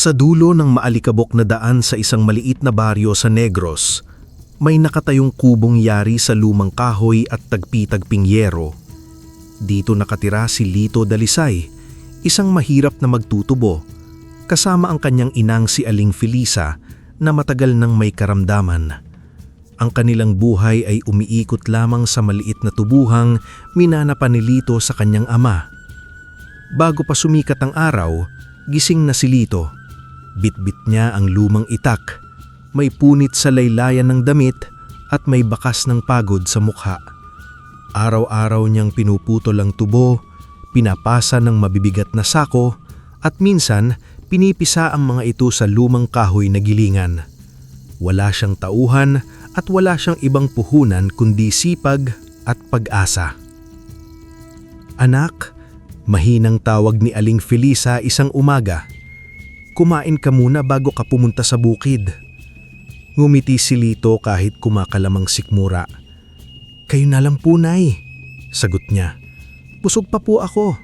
Sa dulo ng maalikabok na daan sa isang maliit na baryo sa Negros, may nakatayong kubong yari sa lumang kahoy at tagpi-tagping yero. Dito nakatira si Lito Dalisay, isang mahirap na magtutubo, kasama ang kanyang inang si Aling Felisa na matagal nang may karamdaman. Ang kanilang buhay ay umiikot lamang sa maliit na tubuhang minanapan ni Lito sa kanyang ama. Bago pa sumikat ang araw, gising na si Lito. Bitbit niya ang lumang itak, may punit sa laylayan ng damit at may bakas ng pagod sa mukha. Araw-araw niyang pinuputol ang tubo, pinapasa ng mabibigat na sako at minsan pinipisa ang mga ito sa lumang kahoy na gilingan. Wala siyang tauhan at wala siyang ibang puhunan kundi sipag at pag-asa. "Anak," mahinang tawag ni Aling Felisa isang umaga. "Kumain ka muna bago ka pumunta sa bukid." Ngumiti si Lito kahit kumakalamang sikmura. "Kayo na lang po, Nay," sagot niya. "Busog pa po ako."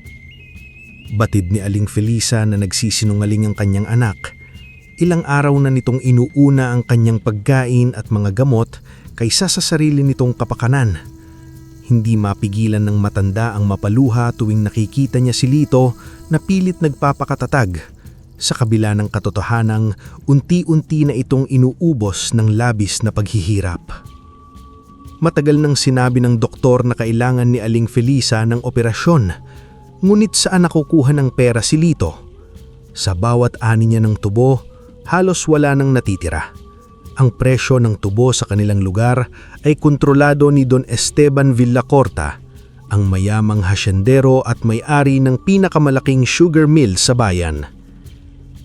Batid ni Aling Felisa na nagsisinungaling ang kanyang anak. Ilang araw na nitong inuuna ang kanyang pagkain at mga gamot kaysa sa sarili nitong kapakanan. Hindi mapigilan ng matanda ang mapaluha tuwing nakikita niya si Lito na pilit nagpapakatatag. Sa kabila ng katotohanang unti-unti na itong inuubos ng labis na paghihirap. Matagal nang sinabi ng doktor na kailangan ni Aling Felisa ng operasyon, ngunit saan nakukuha ng pera si Lito? Sa bawat ani niya ng tubo, halos wala nang natitira. Ang presyo ng tubo sa kanilang lugar ay kontrolado ni Don Esteban Villacorta, ang mayamang hasyendero at may-ari ng pinakamalaking sugar mill sa bayan.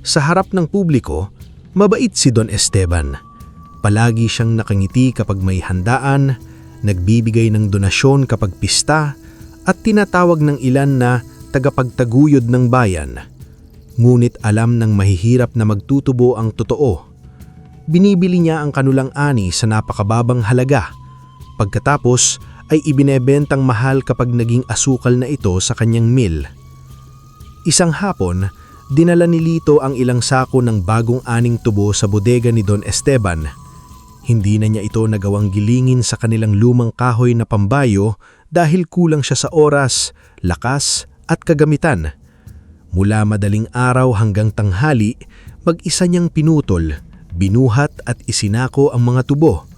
Sa harap ng publiko, mabait si Don Esteban. Palagi siyang nakangiti kapag may handaan, nagbibigay ng donasyon kapag pista, at tinatawag ng ilan na tagapagtaguyod ng bayan. Ngunit alam ng mahihirap na magtutubo ang totoo. Binibili niya ang kanulang ani sa napakababang halaga. Pagkatapos ay ibinebentang mahal kapag naging asukal na ito sa kanyang mill. Isang hapon, dinala ni Lito ang ilang sako ng bagong aning tubo sa bodega ni Don Esteban. Hindi na niya ito nagawang gilingin sa kanilang lumang kahoy na pambayo dahil kulang siya sa oras, lakas at kagamitan. Mula madaling araw hanggang tanghali, mag-isa niyang pinutol, binuhat at isinako ang mga tubo.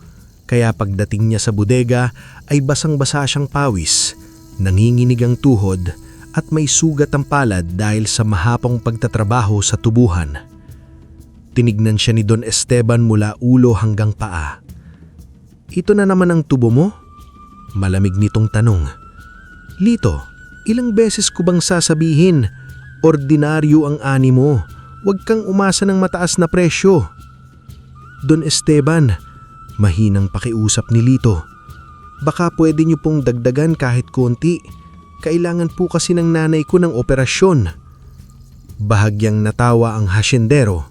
Kaya pagdating niya sa bodega ay basang-basa siyang pawis, nanginginig ang tuhod at may sugat ang palad dahil sa mahapong pagtatrabaho sa tubuhan. Tinignan siya ni Don Esteban mula ulo hanggang paa. "Ito na naman ang tubo mo?" Malamig nitong tanong. "Lito, ilang beses ko bang sasabihin, ordinaryo ang ani mo, huwag kang umasa ng mataas na presyo." "Don Esteban," mahinang pakiusap ni Lito, "baka pwede niyo pong dagdagan kahit konti. Kailangan po kasi ng nanay ko ng operasyon." Bahagyang natawa ang hasyendero.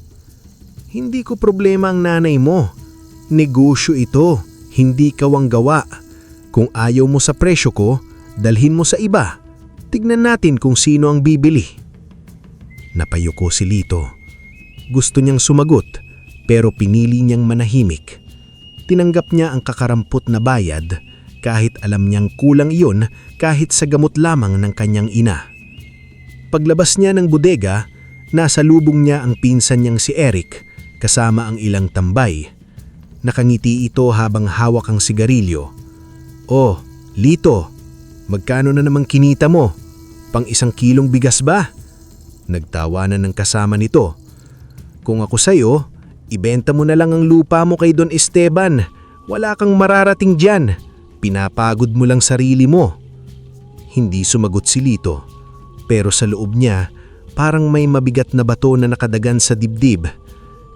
"Hindi ko problema ang nanay mo. Negosyo ito, hindi kawang gawa. Kung ayaw mo sa presyo ko, dalhin mo sa iba. Tignan natin kung sino ang bibili." Napayuko si Lito. Gusto niyang sumagot, pero pinili niyang manahimik. Tinanggap niya ang kakarampot na bayad, kahit alam niyang kulang iyon kahit sa gamot lamang ng kanyang ina. Paglabas niya ng bodega, nasa lubong niya ang pinsan niyang si Eric kasama ang ilang tambay. Nakangiti ito habang hawak ang sigarilyo. "Oh, Lito, magkano na namang kinita mo? Pang 1 kilong bigas ba?" Nagtawanan ng kasama nito. "Kung ako sa'yo, ibenta mo na lang ang lupa mo kay Don Esteban. Wala kang mararating dyan. Pinapagod mo lang sarili mo." Hindi sumagot si Lito, pero sa loob niya parang may mabigat na bato na nakadagan sa dibdib.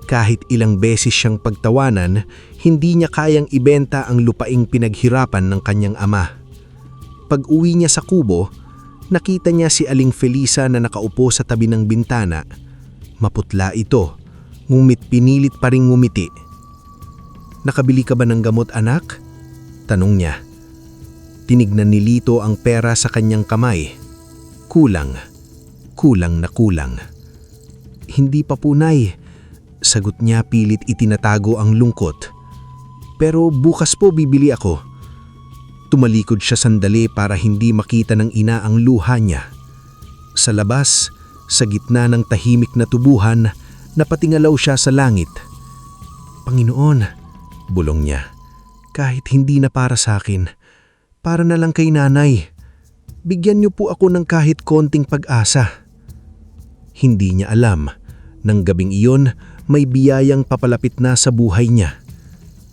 Kahit ilang beses siyang pagtawanan, hindi niya kayang ibenta ang lupaing pinaghirapan ng kanyang ama. Pag-uwi niya sa kubo, nakita niya si Aling Felisa na nakaupo sa tabi ng bintana. Maputla ito, ngunit pinilit pa ring ngumiti. "Nakabili ka ba ng gamot, anak?" tanong niya. Tinignan ni Lito ang pera sa kanyang kamay. Kulang na kulang. Hindi pa po, Nay. Sagot niya pilit itinatago ang lungkot. Pero bukas po bibili ako. Tumalikod siya sandali para hindi makita ng ina ang luha niya. Sa labas, sa gitna ng tahimik na tubuhan, napatingalaw siya sa langit. Panginoon, bulong niya, kahit hindi na para sa akin, para na lang kay nanay. Bigyan niyo po ako ng kahit konting pag-asa. Hindi niya alam, ng gabing iyon may biyayang papalapit na sa buhay niya.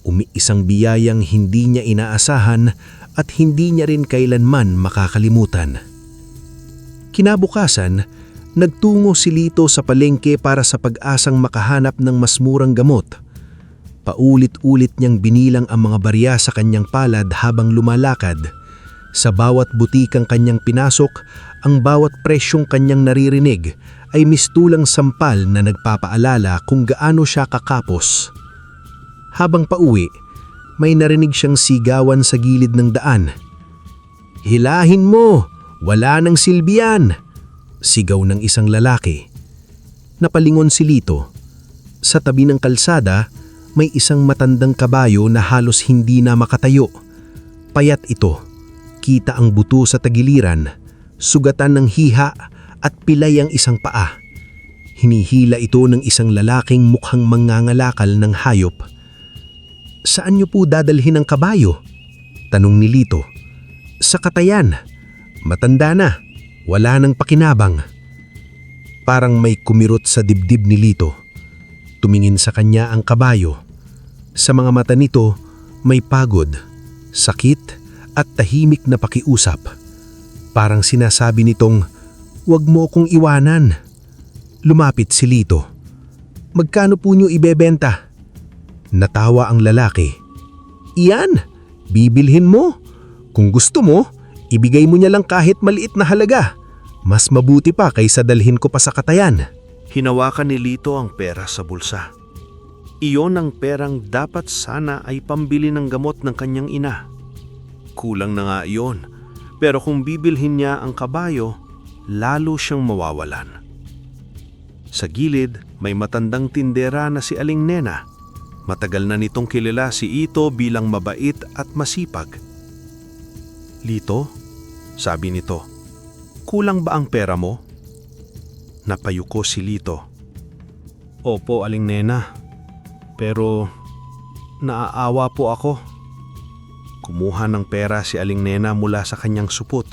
Umiisang biyayang hindi niya inaasahan at hindi niya rin kailanman makakalimutan. Kinabukasan, nagtungo si Lito sa palengke para sa pag-asang makahanap ng mas murang gamot. Paulit-ulit niyang binilang ang mga barya sa kanyang palad habang lumalakad. Sa bawat butikang kanyang pinasok, ang bawat presyong kanyang naririnig ay mistulang sampal na nagpapaalala kung gaano siya kakapos. Habang pauwi, may narinig siyang sigawan sa gilid ng daan. "Hilahin mo! Wala nang silbiyan!" Sigaw ng isang lalaki. Napalingon si Lito. Sa tabi ng kalsada, may isang matandang kabayo na halos hindi na makatayo. Payat ito. Kita ang buto sa tagiliran, sugatan ng hiha at pilay ang isang paa. Hinihila ito ng isang lalaking mukhang mangangalakal ng hayop. "Saan niyo po dadalhin ang kabayo?" tanong ni Lito. "Sa katayan. Matanda na. Wala nang pakinabang." Parang may kumirot sa dibdib ni Lito. Tumingin sa kanya ang kabayo. Sa mga mata nito, may pagod, sakit at tahimik na pakiusap. Parang sinasabi nitong, "Huwag mo kong iwanan." Lumapit si Lito. "Magkano po niyo ibebenta?" Natawa ang lalaki. "Iyan, bibilhin mo. Kung gusto mo, ibigay mo niya lang kahit maliit na halaga. Mas mabuti pa kaysa dalhin ko pa sa katayan." Hinawakan ni Lito ang pera sa bulsa. Iyon ang perang dapat sana ay pambili ng gamot ng kanyang ina. Kulang na nga iyon, pero kung bibilhin niya ang kabayo, lalo siyang mawawalan. Sa gilid, may matandang tindera na si Aling Nena. Matagal na nitong kilala si Ito bilang mabait at masipag. "Lito," sabi nito, "kulang ba ang pera mo?" Napayuko si Lito. "Opo, Aling Nena. Pero naaawa po ako." Kumuha ng pera si Aling Nena mula sa kanyang supot.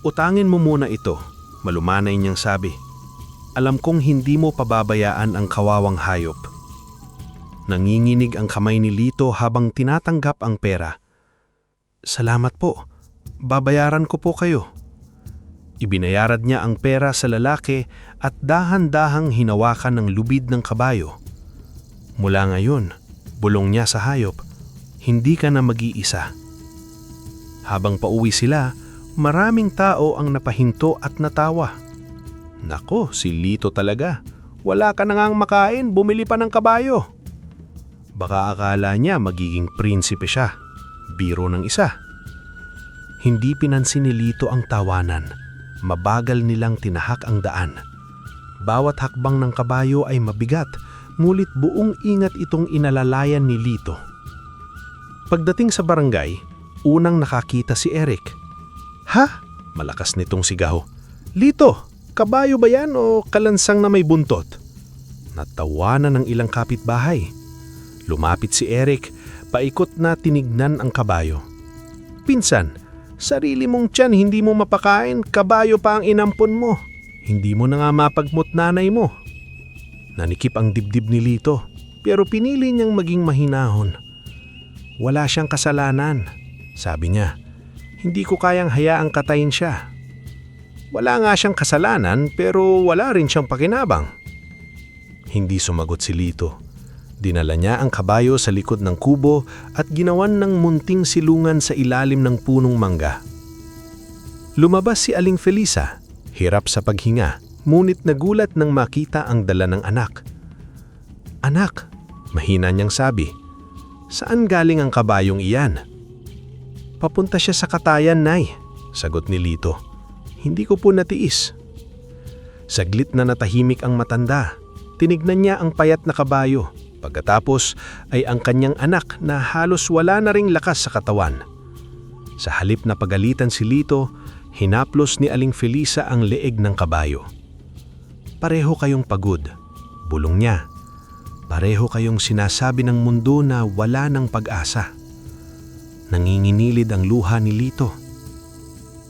"Utangin mo muna ito," malumanay niyang sabi. "Alam kong hindi mo pababayaan ang kawawang hayop." Nanginginig ang kamay ni Lito habang tinatanggap ang pera. "Salamat po. Babayaran ko po kayo." Ibinayarad niya ang pera sa lalaki at dahan-dahang hinawakan ng lubid ng kabayo. "Mula ngayon," bulong niya sa hayop, "hindi ka na mag-iisa." Habang pauwi sila, maraming tao ang napahinto at natawa. "Nako, si Lito talaga. Wala ka na ngang makain, bumili pa ng kabayo." Baka akala niya magiging prinsipe siya. Biro ng isa. Hindi pinansin ni Lito ang tawanan. Mabagal nilang tinahak ang daan. Bawat hakbang ng kabayo ay mabigat, ngulit buong ingat itong inalalayan ni Lito. Pagdating sa barangay, unang nakakita si Eric. "Ha?" Malakas nitong sigaw. "Lito, kabayo ba yan o kalansang na may buntot?" Natawanan ng ilang kapitbahay. Lumapit si Eric, paikot na tinignan ang kabayo. "Pinsan, sarili mong tiyan hindi mo mapakain, kabayo pa ang inampon mo. Hindi mo na nga mapagmut nanay mo." Nanikip ang dibdib ni Lito, pero pinili niyang maging mahinahon. "Wala siyang kasalanan," sabi niya. "Hindi ko kayang hayaang katayin siya." Wala nga siyang kasalanan, pero wala rin siyang pakinabang. Hindi sumagot si Lito. Dinala niya ang kabayo sa likod ng kubo at ginawan ng munting silungan sa ilalim ng punong mangga. Lumabas si Aling Felisa, hirap sa paghinga, ngunit nagulat nang makita ang dala ng anak. "Anak," mahina niyang sabi, "saan galing ang kabayong iyan?" "Papunta siya sa katayan, Nay," sagot ni Lito. "Hindi ko po natiis." Saglit na natahimik ang matanda. Tinignan niya ang payat na kabayo. Pagkatapos ay ang kanyang anak na halos wala na ring lakas sa katawan. Sa halip na pagalitan si Lito, hinaplos ni Aling Felisa ang leeg ng kabayo. Pareho kayong pagod, bulong niya. Pareho kayong sinasabi ng mundo na wala ng pag-asa. Nanginginilid ang luha ni Lito.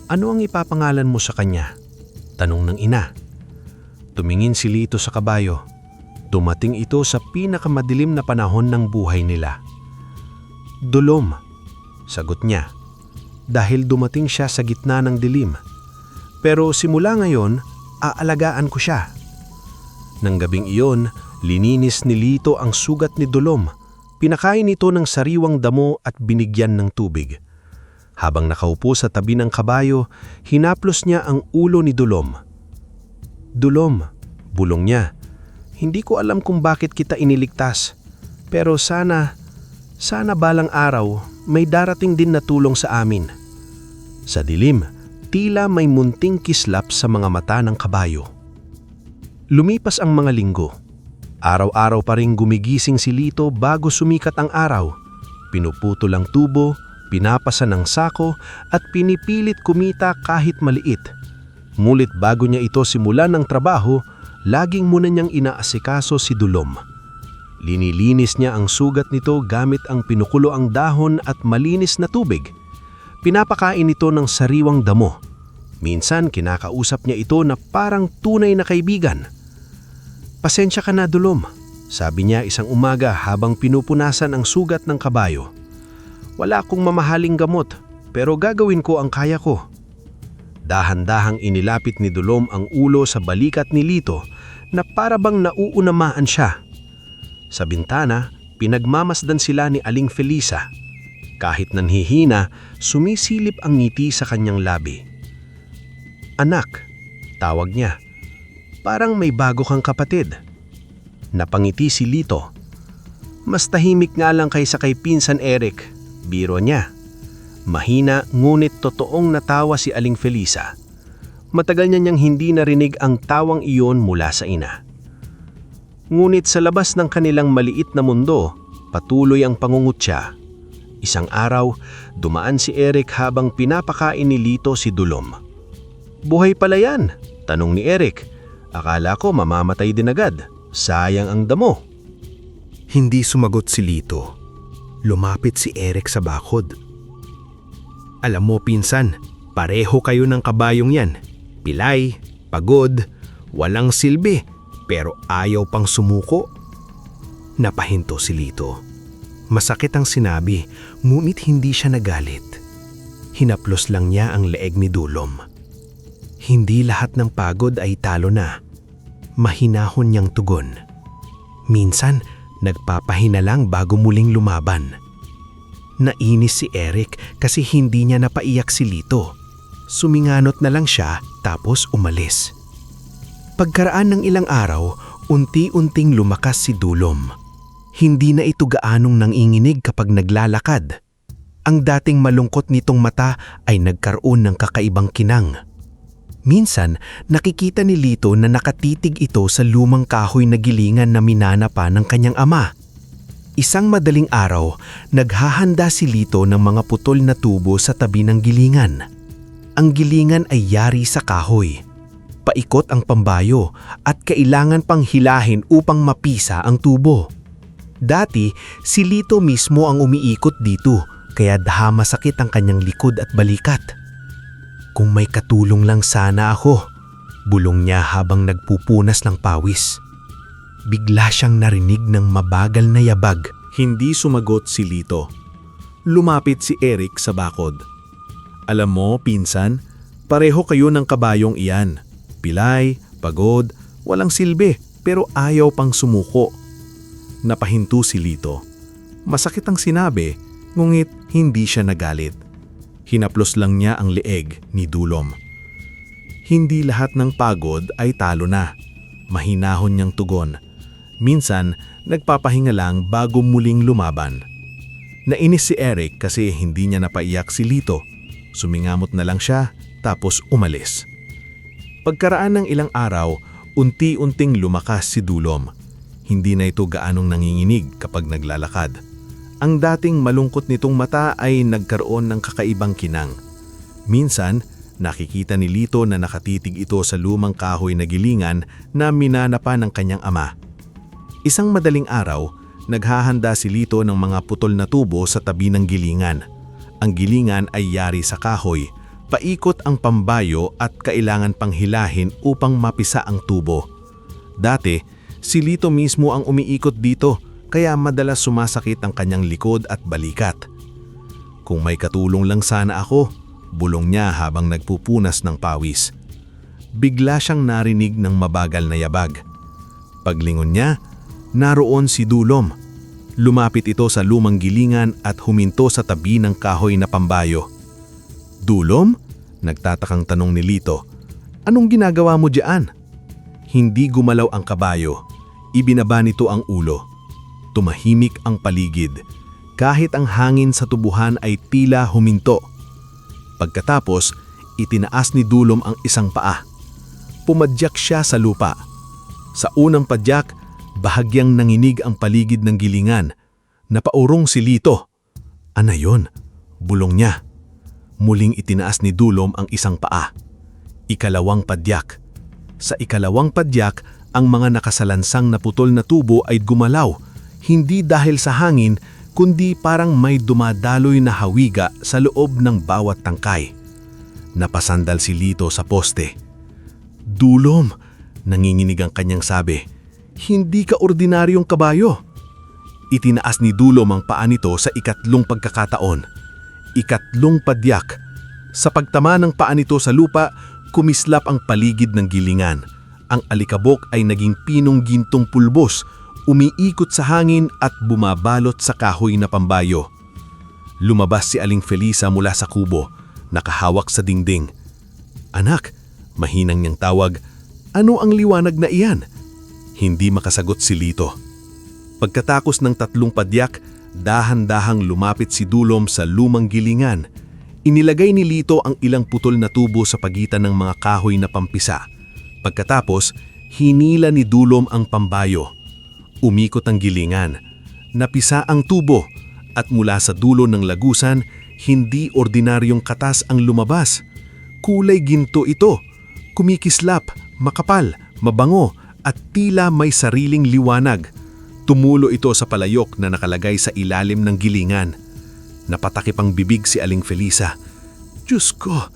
Ano ang ipapangalan mo sa kanya? Tanong ng ina. Tumingin si Lito sa kabayo. Dumating ito sa pinakamadilim na panahon ng buhay nila. Dulom, sagot niya. Dahil dumating siya sa gitna ng dilim. Pero simula ngayon, aalagaan ko siya. Nang gabing iyon, lininis ni Lito ang sugat ni Dulom. Pinakain ito ng sariwang damo at binigyan ng tubig. Habang nakaupo sa tabi ng kabayo, hinaplos niya ang ulo ni Dulom. Dulom, bulong niya. Hindi ko alam kung bakit kita iniligtas. Pero sana balang araw may darating din na tulong sa amin. Sa dilim, tila may munting kislap sa mga mata ng kabayo. Lumipas ang mga linggo. Araw-araw pa ring gumigising si Lito bago sumikat ang araw. Pinuputol ang tubo, pinapasa ng sako at pinipilit kumita kahit maliit. Ngunit bago niya ito simulan ng trabaho, laging muna niyang inaasikaso si Dulom. Linilinis niya ang sugat nito gamit ang pinukulo ang dahon at malinis na tubig. Pinapakain ito ng sariwang damo. Minsan kinakausap niya ito na parang tunay na kaibigan. Pasensya ka na, Dulom, sabi niya isang umaga habang pinupunasan ang sugat ng kabayo. Wala akong mamahaling gamot, pero gagawin ko ang kaya ko. Dahan-dahang inilapit ni Dulom ang ulo sa balikat ni Lito na parabang nauunamaan siya. Sa bintana, pinagmamasdan sila ni Aling Felisa. Kahit nanhihina, sumisilip ang ngiti sa kanyang labi. Anak, tawag niya. Parang may bago kang kapatid. Napangiti si Lito. Mas tahimik nga lang kaysa kay Pinsan Eric, biro niya. Mahina ngunit totoong natawa si Aling Felisa. Matagal niya niyang hindi narinig ang tawang iyon mula sa ina. Ngunit sa labas ng kanilang maliit na mundo, patuloy ang pangungutya. Isang araw, dumaan si Eric habang pinapakain ni Lito si Dulom. Buhay pala yan, tanong ni Eric. Akala ko mamamatay din agad. Sayang ang damo. Hindi sumagot si Lito. Lumapit si Eric sa bakod. Alam mo, pinsan, pareho kayo ng kabayong yan. Pilay, pagod, walang silbi, pero ayaw pang sumuko. Napahinto si Lito. Masakit ang sinabi, ngunit hindi siya nagalit. Hinaplos lang niya ang leeg ni Dulom. Hindi lahat ng pagod ay talo na. Mahinahon niyang tugon. Minsan, nagpapahina lang bago muling lumaban. Nainis si Eric kasi hindi niya napaiyak si Lito. Suminganot na lang siya tapos umalis. Pagkaraan ng ilang araw, unti-unting lumakas si Dulom. Hindi na ito gaanong nanginginig kapag naglalakad. Ang dating malungkot nitong mata ay nagkaroon ng kakaibang kinang. Minsan, nakikita ni Lito na nakatitig ito sa lumang kahoy na gilingan na minana pa ng kanyang ama. Isang madaling araw, naghahanda si Lito ng mga putol na tubo sa tabi ng gilingan. Ang gilingan ay yari sa kahoy. Paikot ang pambayo at kailangan pang hilahin upang mapisa ang tubo. Dati, si Lito mismo ang umiikot dito kaya masakit ang kanyang likod at balikat. Kung may katulong lang sana ako, bulong niya habang nagpupunas ng pawis. Bigla siyang narinig ng mabagal na yabag. Hindi sumagot si Lito. Lumapit si Eric sa bakod. Alam mo, pinsan, pareho kayo ng kabayong iyan. Pilay, pagod, walang silbi, pero ayaw pang sumuko. Napahinto si Lito. Masakit ang sinabi, ngunit hindi siya nagalit. Hinaplos lang niya ang leeg ni Dulom. Hindi lahat ng pagod ay talo na. Mahinahon niyang tugon. Minsan, nagpapahinga lang bago muling lumaban. Nainis si Eric kasi hindi niya napaiyak si Lito. Sumingamot na lang siya tapos umalis. Pagkaraan ng ilang araw, unti-unting lumakas si Dulom. Hindi na ito gaanong nanginginig kapag naglalakad. Ang dating malungkot nitong mata ay nagkaroon ng kakaibang kinang. Minsan, nakikita ni Lito na nakatitig ito sa lumang kahoy na gilingan na minanapa ng kanyang ama. Isang madaling araw, naghahanda si Lito ng mga putol na tubo sa tabi ng gilingan. Ang gilingan ay yari sa kahoy, paikot ang pambayo at kailangan pang hilahin upang mapisa ang tubo. Dati, si Lito mismo ang umiikot dito kaya madalas sumasakit ang kanyang likod at balikat. Kung may katulong lang sana ako, bulong niya habang nagpupunas ng pawis. Bigla siyang narinig ng mabagal na yabag. Paglingon niya, naroon si Dulom. Lumapit ito sa lumang gilingan at huminto sa tabi ng kahoy na pambayo. "Dulom?" Nagtatakang tanong ni Lito. "Anong ginagawa mo diyan?" Hindi gumalaw ang kabayo. Ibinaba nito ang ulo. Tumahimik ang paligid. Kahit ang hangin sa tubuhan ay tila huminto. Pagkatapos, itinaas ni Dulom ang isang paa. Pumadyak siya sa lupa. Sa unang padyak, bahagyang nanginig ang paligid ng gilingan. Napaurong si Lito. "Ano yon?" bulong niya. Muling itinaas ni Dulom ang isang paa. Ikalawang padyak. Sa ikalawang padyak, ang mga nakasalansang na putol na tubo ay gumalaw, hindi dahil sa hangin, kundi parang may dumadaloy na hawiga sa loob ng bawat tangkay. Napasandal si Lito sa poste. "Dulom," nanginginig ang kanyang sabi, "hindi ka ordinaryong kabayo." Itinaas ni Dulom ang paa nito sa ikatlong pagkakataon. Ikatlong padyak. Sa pagtama ng paa nito sa lupa, kumislap ang paligid ng gilingan. Ang alikabok ay naging pinong gintong pulbos, umiikot sa hangin at bumabalot sa kahoy na pambayo. Lumabas si Aling Felisa mula sa kubo, nakahawak sa dingding. "Anak," mahinang niyang tawag, "ano ang liwanag na iyan?" Hindi makasagot si Lito. Pagkatapos ng tatlong padyak, dahan-dahang lumapit si Dulom sa lumang gilingan. Inilagay ni Lito ang ilang putol na tubo sa pagitan ng mga kahoy na pampisa. Pagkatapos, hinila ni Dulom ang pambayo. Umikot ang gilingan. Napisa ang tubo at mula sa dulo ng lagusan, hindi ordinaryong katas ang lumabas. Kulay ginto ito. Kumikislap, makapal, mabango at tila may sariling liwanag. Tumulo ito sa palayok na nakalagay sa ilalim ng gilingan. Napatakip ang bibig si Aling Felisa. "Diyos ko!"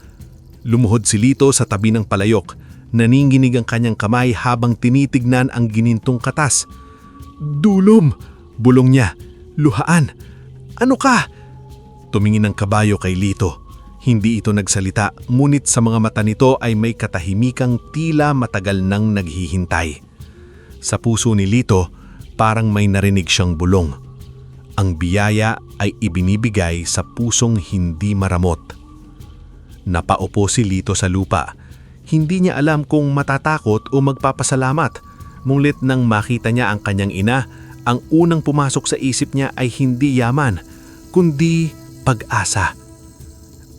Lumuhod si Lito sa tabi ng palayok. Naninginig ang kanyang kamay habang tinitignan ang ginintong katas. "Dulom!" bulong niya. "Luhaan! Ano ka?" Tumingin ang kabayo kay Lito. Hindi ito nagsalita, ngunit sa mga mata nito ay may katahimikang tila matagal nang naghihintay. Sa puso ni Lito, parang may narinig siyang bulong. Ang biyaya ay ibinibigay sa pusong hindi maramot. Napaupo si Lito sa lupa. Hindi niya alam kung matatakot o magpapasalamat. Ngunit nang makita niya ang kanyang ina, ang unang pumasok sa isip niya ay hindi yaman, kundi pag-asa.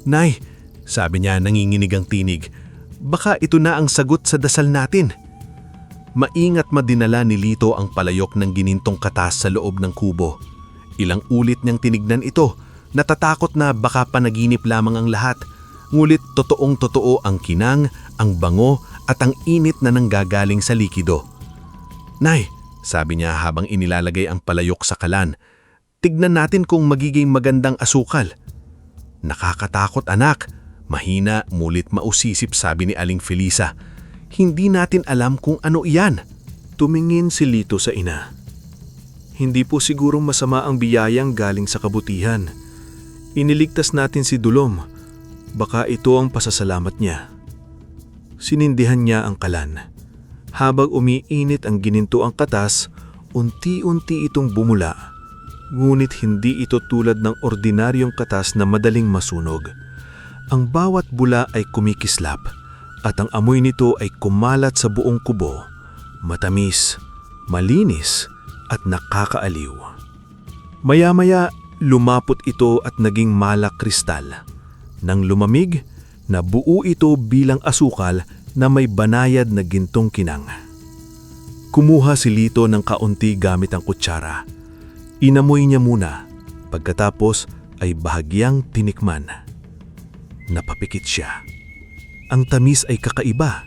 "Nay," sabi niya nanginginig ang tinig, "baka ito na ang sagot sa dasal natin." Maingat madinala ni Lito ang palayok ng ginintong katas sa loob ng kubo. Ilang ulit niyang tinignan ito, natatakot na baka panaginip lamang ang lahat. Ngulit totoong-totoo ang kinang, ang bango at ang init na nanggagaling sa likido. "Nay," sabi niya habang inilalagay ang palayok sa kalan, "tignan natin kung magiging magandang asukal." "Nakakatakot, anak," mahina mulit mausisip sabi ni Aling Felisa. "Hindi natin alam kung ano iyan." Tumingin si Lito sa ina. "Hindi po sigurong masama ang biyayang galing sa kabutihan. Iniligtas natin si Dulom. Baka ito ang pasasalamat niya." Sinindihan niya ang kalan. Habang umiinit ang gininto ang katas, unti-unti itong bumula. Ngunit hindi ito tulad ng ordinaryong katas na madaling masunog. Ang bawat bula ay kumikislap at ang amoy nito ay kumalat sa buong kubo. Matamis, malinis at nakakaaliw. Maya-maya, lumapot ito at naging malak kristal. Nang lumamig, nabuo ito bilang asukal na may banayad na gintong kinang. Kumuha si Lito ng kaunti gamit ang kutsara. Inamoy niya muna, pagkatapos ay bahagyang tinikman. Napapikit siya. Ang tamis ay kakaiba.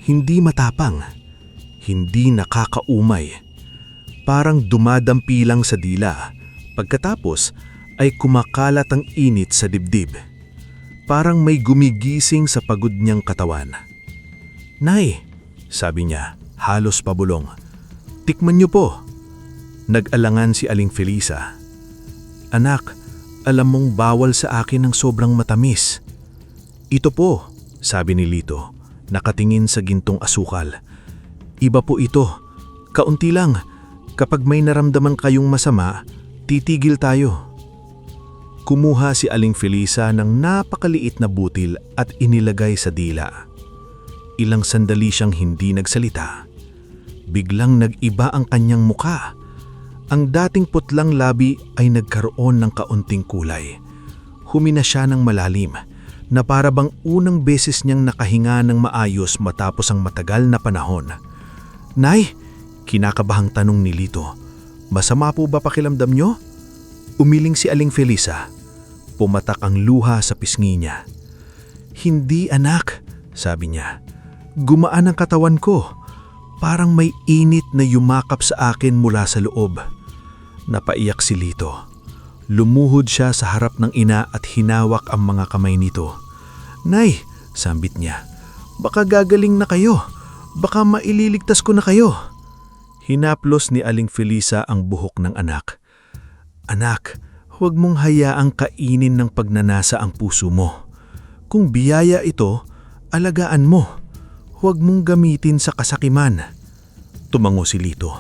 Hindi matapang. Hindi nakakaumay. Parang dumadampi lang sa dila. Pagkatapos ay kumakalat ang init sa dibdib. Parang may gumigising sa pagod niyang katawan. "Nay," sabi niya, halos pabulong. "Tikman niyo po." Nag-alangan si Aling Felisa. "Anak, alam mong bawal sa akin ng sobrang matamis." "Ito po," sabi ni Lito, nakatingin sa gintong asukal. "Iba po ito. Kaunti lang. Kapag may naramdaman kayong masama, titigil tayo." Kumuha si Aling Felisa ng napakaliit na butil at inilagay sa dila. Ilang sandali siyang hindi nagsalita. Biglang nag-iba ang kanyang muka. Ang dating putlang labi ay nagkaroon ng kaunting kulay. Humina siya ng malalim, na para bang unang beses niyang nakahinga ng maayos matapos ang matagal na panahon. "Nay," kinakabahang tanong ni Lito, "masama po ba pakiramdam niyo?" Umiling si Aling Felisa. Pumatak ang luha sa pisngi niya. "Hindi, anak," sabi niya. "Gumaan ang katawan ko. Parang may init na yumakap sa akin mula sa loob." Napaiyak si Lito. Lumuhod siya sa harap ng ina at hinawak ang mga kamay nito. "Nay," sambit niya, "baka gagaling na kayo. Baka maililigtas ko na kayo." Hinaplos ni Aling Felisa ang buhok ng anak. "Anak, huwag mong hayaang kainin ng pagnanasa ang puso mo. Kung biyaya ito, alagaan mo. Huwag mong gamitin sa kasakiman." Tumango si Lito.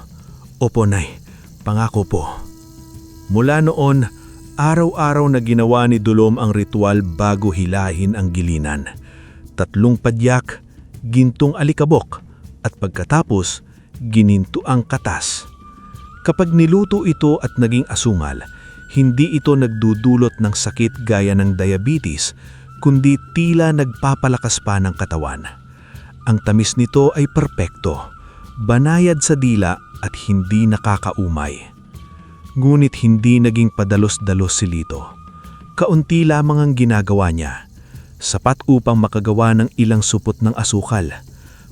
"Opo, Nay. Pangako po." Mula noon, araw-araw na ginawa ni Dulom ang ritual bago hilahin ang gilinan. 3 padyak, gintong alikabok, at pagkatapos, gininto ang katas. Kapag niluto ito at naging asungal, hindi ito nagdudulot ng sakit gaya ng diabetes, kundi tila nagpapalakas pa ng katawan. Ang tamis nito ay perpekto, banayad sa dila at hindi nakakaumay. Ngunit hindi naging padalos-dalos si Lito. Kaunti lamang ang ginagawa niya. Sapat upang makagawa ng ilang supot ng asukal.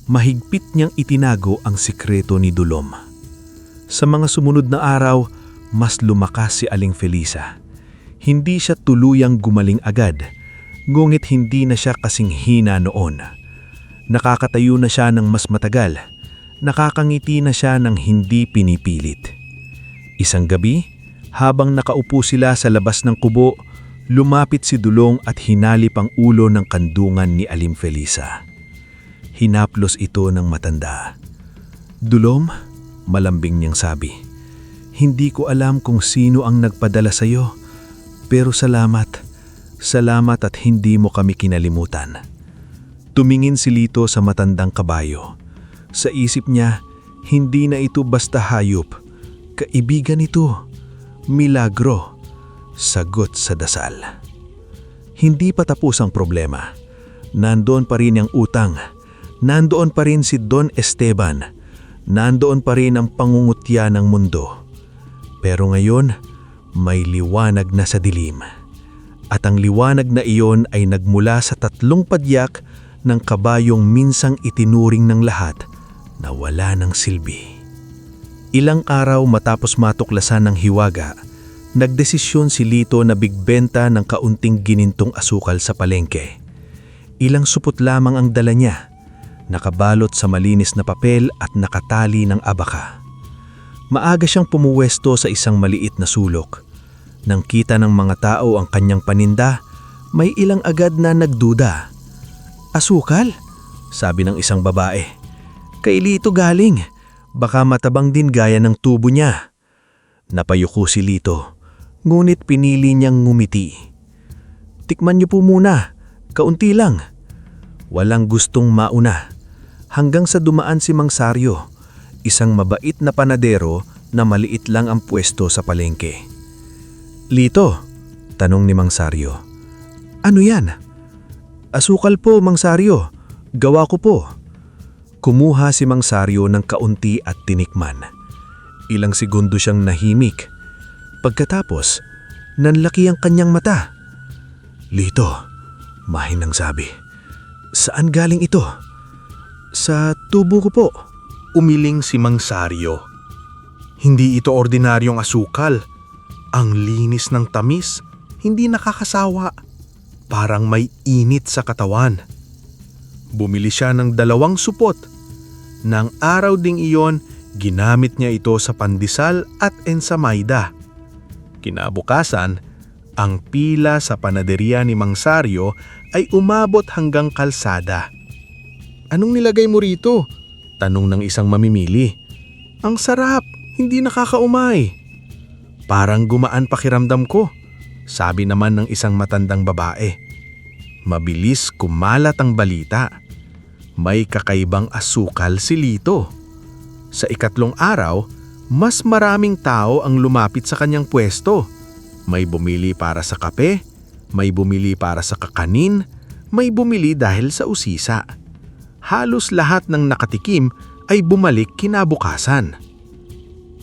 Mahigpit niyang itinago ang sikreto ni Dulom. Sa mga sumunod na araw, mas lumakas si Aling Felisa. Hindi siya tuluyang gumaling agad, ngunit hindi na siya kasing hina noon. Nakakatayo na siya ng mas matagal. Nakakangiti na siya ng hindi pinipilit. Isang gabi, habang nakaupo sila sa labas ng kubo, lumapit si Dulong at hinalip ang ulo ng kandungan ni Aling Felisa. Hinaplos ito ng matanda. "Dulom," malambing niyang sabi, "hindi ko alam kung sino ang nagpadala sa iyo, pero salamat. Salamat at hindi mo kami kinalimutan." Tumingin si Lito sa matandang kabayo. Sa isip niya, hindi na ito basta hayop. Kaibigan ito. Milagro. Sagot sa dasal. Hindi pa tapos ang problema. Nandoon pa rin ang utang. Nandoon pa rin si Don Esteban. Nandoon pa rin ang pangungutya ng mundo. Pero ngayon, may liwanag na sa dilim. At ang liwanag na iyon ay nagmula sa 3 padyak ng kabayong minsang itinuring ng lahat na wala ng silbi. Ilang araw matapos matuklasan ng hiwaga, nagdesisyon si Lito na bigbenta ng kaunting ginintong asukal sa palengke. Ilang supot lamang ang dala niya, nakabalot sa malinis na papel at nakatali ng abaka. Maaga siyang pumuwesto sa isang maliit na sulok. Nang kita ng mga tao ang kanyang paninda, may ilang agad na nagduda. "Asukal?" sabi ng isang babae. "Kay Lito galing. Baka matabang din gaya ng tubo niya." Napayuko si Lito, ngunit pinili niyang ngumiti. "Tikman niyo po muna. Kaunti lang." Walang gustong mauna. Hanggang sa dumaan si Mang Saryo, isang mabait na panadero na maliit lang ang pwesto sa palengke. "Lito?" tanong ni Mang Saryo. "Ano yan?" "Asukal po, Mang Saryo. Gawa ko po. Kumuha si Mang Saryo ng kaunti at tinikman. Ilang segundo siyang nahimik. Pagkatapos, nanlaki ang kanyang mata. Lito, mahinang sabi. Saan galing ito? Sa tubo ko po. Umiling si Mang Saryo. Hindi ito ordinaryong asukal. Ang linis ng tamis, hindi nakakasawa. Parang may init sa katawan. Bumili siya ng 2 supot. Nang araw ding iyon, ginamit niya ito sa pandesal at ensamayda. Kinabukasan, ang pila sa panaderya ni Mang Saryo ay umabot hanggang kalsada. Anong nilagay mo rito? Tanong ng isang mamimili. Ang sarap, hindi nakakaumay. Parang gumaan pakiramdam ko, sabi naman ng isang matandang babae. Mabilis kumalat ang balita. May kakaibang asukal si Lito. Sa ikatlong araw, mas maraming tao ang lumapit sa kanyang pwesto. May bumili para sa kape, may bumili para sa kakanin, may bumili dahil sa usisa. Halos lahat ng nakatikim ay bumalik kinabukasan.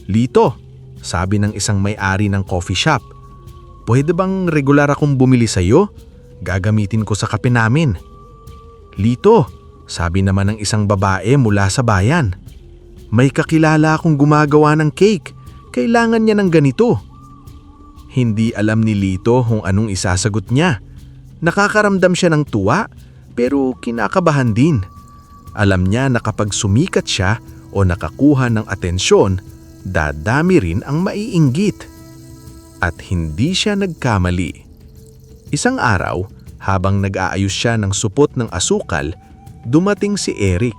Lito, sabi ng isang may-ari ng coffee shop, pwede bang regular akong bumili sa iyo? Gagamitin ko sa kape namin. Lito, sabi naman ng isang babae mula sa bayan, may kakilala akong gumagawa ng cake. Kailangan niya ng ganito. Hindi alam ni Lito kung anong isasagot niya. Nakakaramdam siya ng tuwa pero kinakabahan din. Alam niya na kapag sumikat siya o nakakuha ng atensyon, dadami rin ang maiinggit. At hindi siya nagkamali. Isang araw, habang nag-aayos siya ng supot ng asukal, dumating si Eric.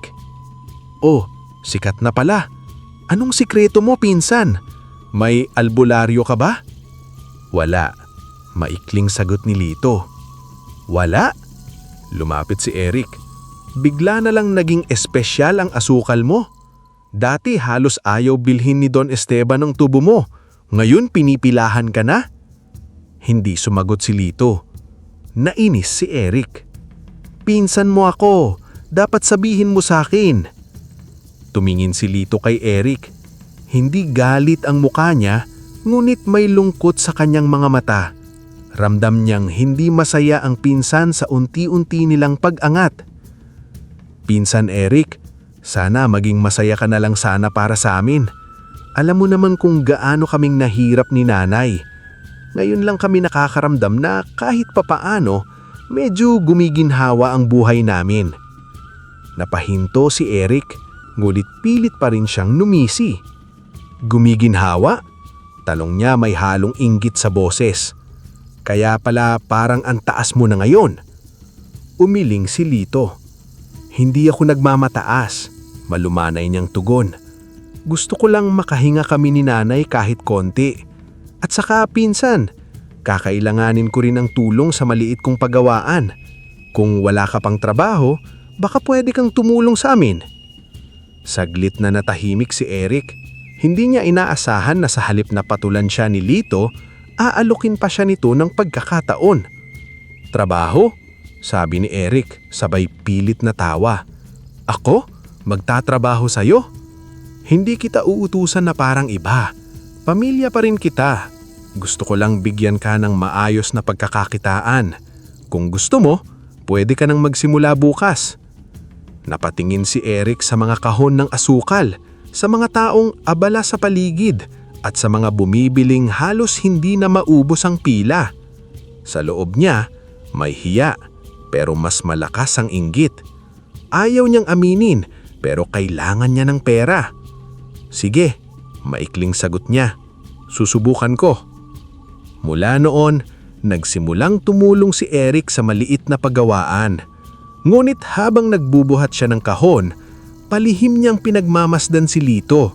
Oh, sikat na pala. Anong sikreto mo, pinsan? May albularyo ka ba? Wala. Maikling sagot ni Lito. Wala? Lumapit si Eric. Bigla na lang naging espesyal ang asukal mo. Dati halos ayaw bilhin ni Don Esteban ang tubo mo. Ngayon pinipilahan ka na? Hindi sumagot si Lito. Nainis si Eric. Pinsan mo ako. Dapat sabihin mo sa akin. Tumingin si Lito kay Eric. Hindi galit ang mukha niya, ngunit may lungkot sa kanyang mga mata. Ramdam niyang hindi masaya ang pinsan sa unti-unti nilang pag-angat. Pinsan Eric, sana maging masaya ka na lang sana para sa amin. Alam mo naman kung gaano kaming nahirap ni nanay. Ngayon lang kami nakakaramdam na kahit papaano, medyo gumiginhawa ang buhay namin. Napahinto si Eric, ngunit pilit pa rin siyang numisi. Gumiginhawa? Talong niya may halong inggit sa boses. Kaya pala parang ang taas mo na ngayon. Umiling si Lito. Hindi ako nagmamataas, malumanay niyang tugon. Gusto ko lang makahinga kami ni nanay kahit konti. At saka pinsan, kakailanganin ko rin ng tulong sa maliit kong paggawaan. Kung wala ka pang trabaho, baka pwede kang tumulong sa amin. Saglit na natahimik si Eric. Hindi niya inaasahan na sa halip na patulan siya ni Lito, aalukin pa siya nito ng pagkakataon. Trabaho? Sabi ni Eric, sabay pilit na tawa. Ako? Magtatrabaho sa'yo? Hindi kita uutusan na parang iba. Pamilya pa rin kita. Gusto ko lang bigyan ka ng maayos na pagkakakitaan. Kung gusto mo, pwede ka nang magsimula bukas. Napatingin si Eric sa mga kahon ng asukal, sa mga taong abala sa paligid, at sa mga bumibiling halos hindi na maubos ang pila. Sa loob niya, may hiya, pero mas malakas ang inggit. Ayaw niyang aminin, pero kailangan niya ng pera. Sige, maikling sagot niya. Susubukan ko. Mula noon, nagsimulang tumulong si Eric sa maliit na paggawaan. Ngunit habang nagbubuhat siya ng kahon, palihim niyang pinagmamasdan si Lito.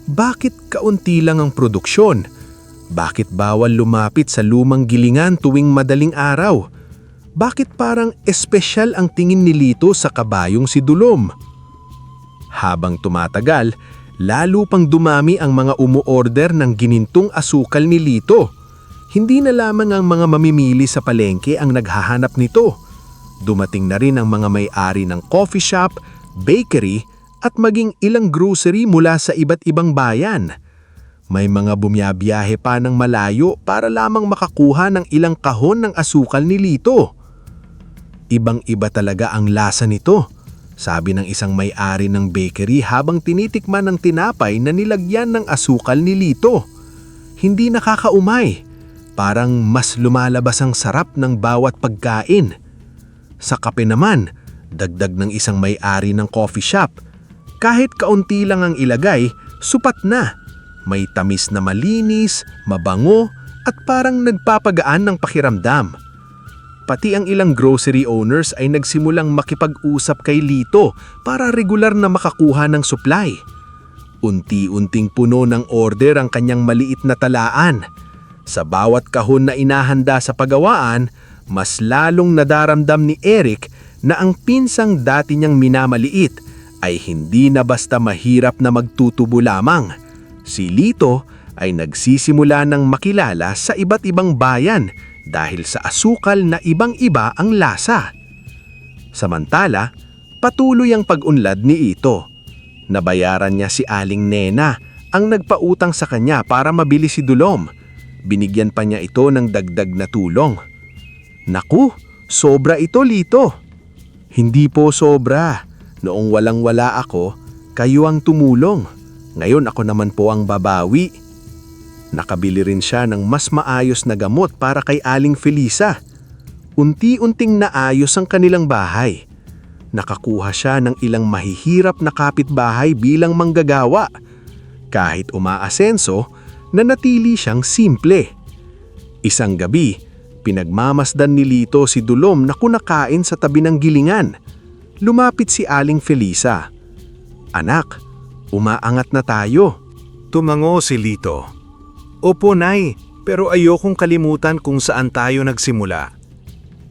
Bakit kaunti lang ang produksyon? Bakit bawal lumapit sa lumang gilingan tuwing madaling araw? Bakit parang espesyal ang tingin ni Lito sa kabayong si Dulom? Habang tumatagal, lalo pang dumami ang mga umuorder ng ginintong asukal ni Lito. Hindi na lamang ang mga mamimili sa palengke ang naghahanap nito. Dumating na rin ang mga may-ari ng coffee shop, bakery at maging ilang grocery mula sa iba't ibang bayan. May mga bumiyabiyahe pa ng malayo para lamang makakuha ng ilang kahon ng asukal ni Lito. Ibang-iba talaga ang lasa nito, sabi ng isang may-ari ng bakery habang tinitikman ng tinapay na nilagyan ng asukal ni Lito. Hindi nakakaumay, parang mas lumalabas ang sarap ng bawat pagkain. Sa kape naman, dagdag ng isang may-ari ng coffee shop. Kahit kaunti lang ang ilagay, supat na. May tamis na malinis, mabango at parang nagpapagaan ng pakiramdam. Pati ang ilang grocery owners ay nagsimulang makipag-usap kay Lito para regular na makakuha ng supply. Unti-unting puno ng order ang kanyang maliit na talaan. Sa bawat kahon na inahanda sa pagawaan, mas lalong nadaramdam ni Eric na ang pinsang dati niyang minamaliit ay hindi na basta mahirap na magtutubo lamang. Si Lito ay nagsisimula ng makilala sa iba't ibang bayan dahil sa asukal na ibang-iba ang lasa. Samantala, patuloy ang pag-unlad ni Ito. Nabayaran niya si Aling Nena ang nagpautang sa kanya para mabili si Dulom. Binigyan pa niya ito ng dagdag na tulong. Naku, sobra ito, Lito. Hindi po sobra. Noong walang-wala ako, kayo ang tumulong. Ngayon ako naman po ang babawi. Nakabili rin siya ng mas maayos na gamot para kay Aling Felisa. Unti-unting naayos ang kanilang bahay. Nakakuha siya ng ilang mahihirap na kapitbahay bilang manggagawa. Kahit umaasenso, nanatili siyang simple. Isang gabi, pinagmamasdan ni Lito si Dulom na kunakain sa tabi ng gilingan. Lumapit si Aling Felisa. Anak, umaangat na tayo. Tumango si Lito. Opo, Nay, pero ayokong kalimutan kung saan tayo nagsimula.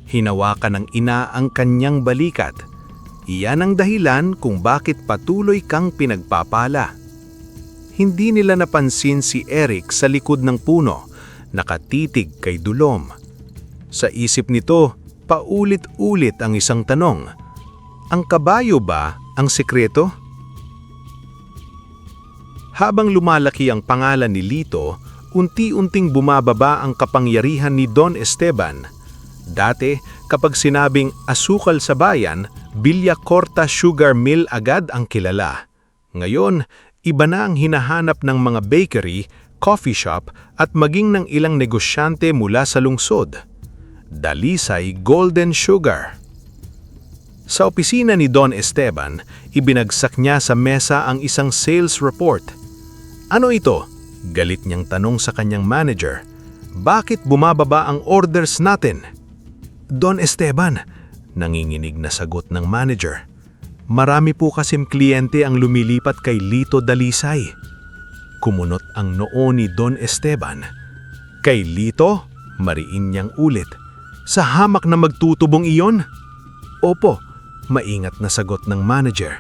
Hinawakan ng ina ang kanyang balikat. Iyan ang dahilan kung bakit patuloy kang pinagpapala. Hindi nila napansin si Eric sa likod ng puno, nakatitig kay Dulom. Sa isip nito, paulit-ulit ang isang tanong. Ang kabayo ba ang sekreto? Habang lumalaki ang pangalan ni Lito, unti-unting bumababa ang kapangyarihan ni Don Esteban. Dati, kapag sinabing asukal sa bayan, Villacorta Sugar Mill agad ang kilala. Ngayon, iba na ang hinahanap ng mga bakery, coffee shop at maging ng ilang negosyante mula sa lungsod. Dalisay Golden Sugar. Sa opisina ni Don Esteban, ibinagsak niya sa mesa ang isang sales report. Ano ito? Galit niyang tanong sa kanyang manager. Bakit bumababa ang orders natin? Don Esteban, nanginginig na sagot ng manager. Marami po kasim kliyente ang lumilipat kay Lito Dalisay. Kumunot ang noo ni Don Esteban. Kay Lito? Mariin niyang ulit. Sa hamak na magtutubong iyon? Opo, maingat na sagot ng manager.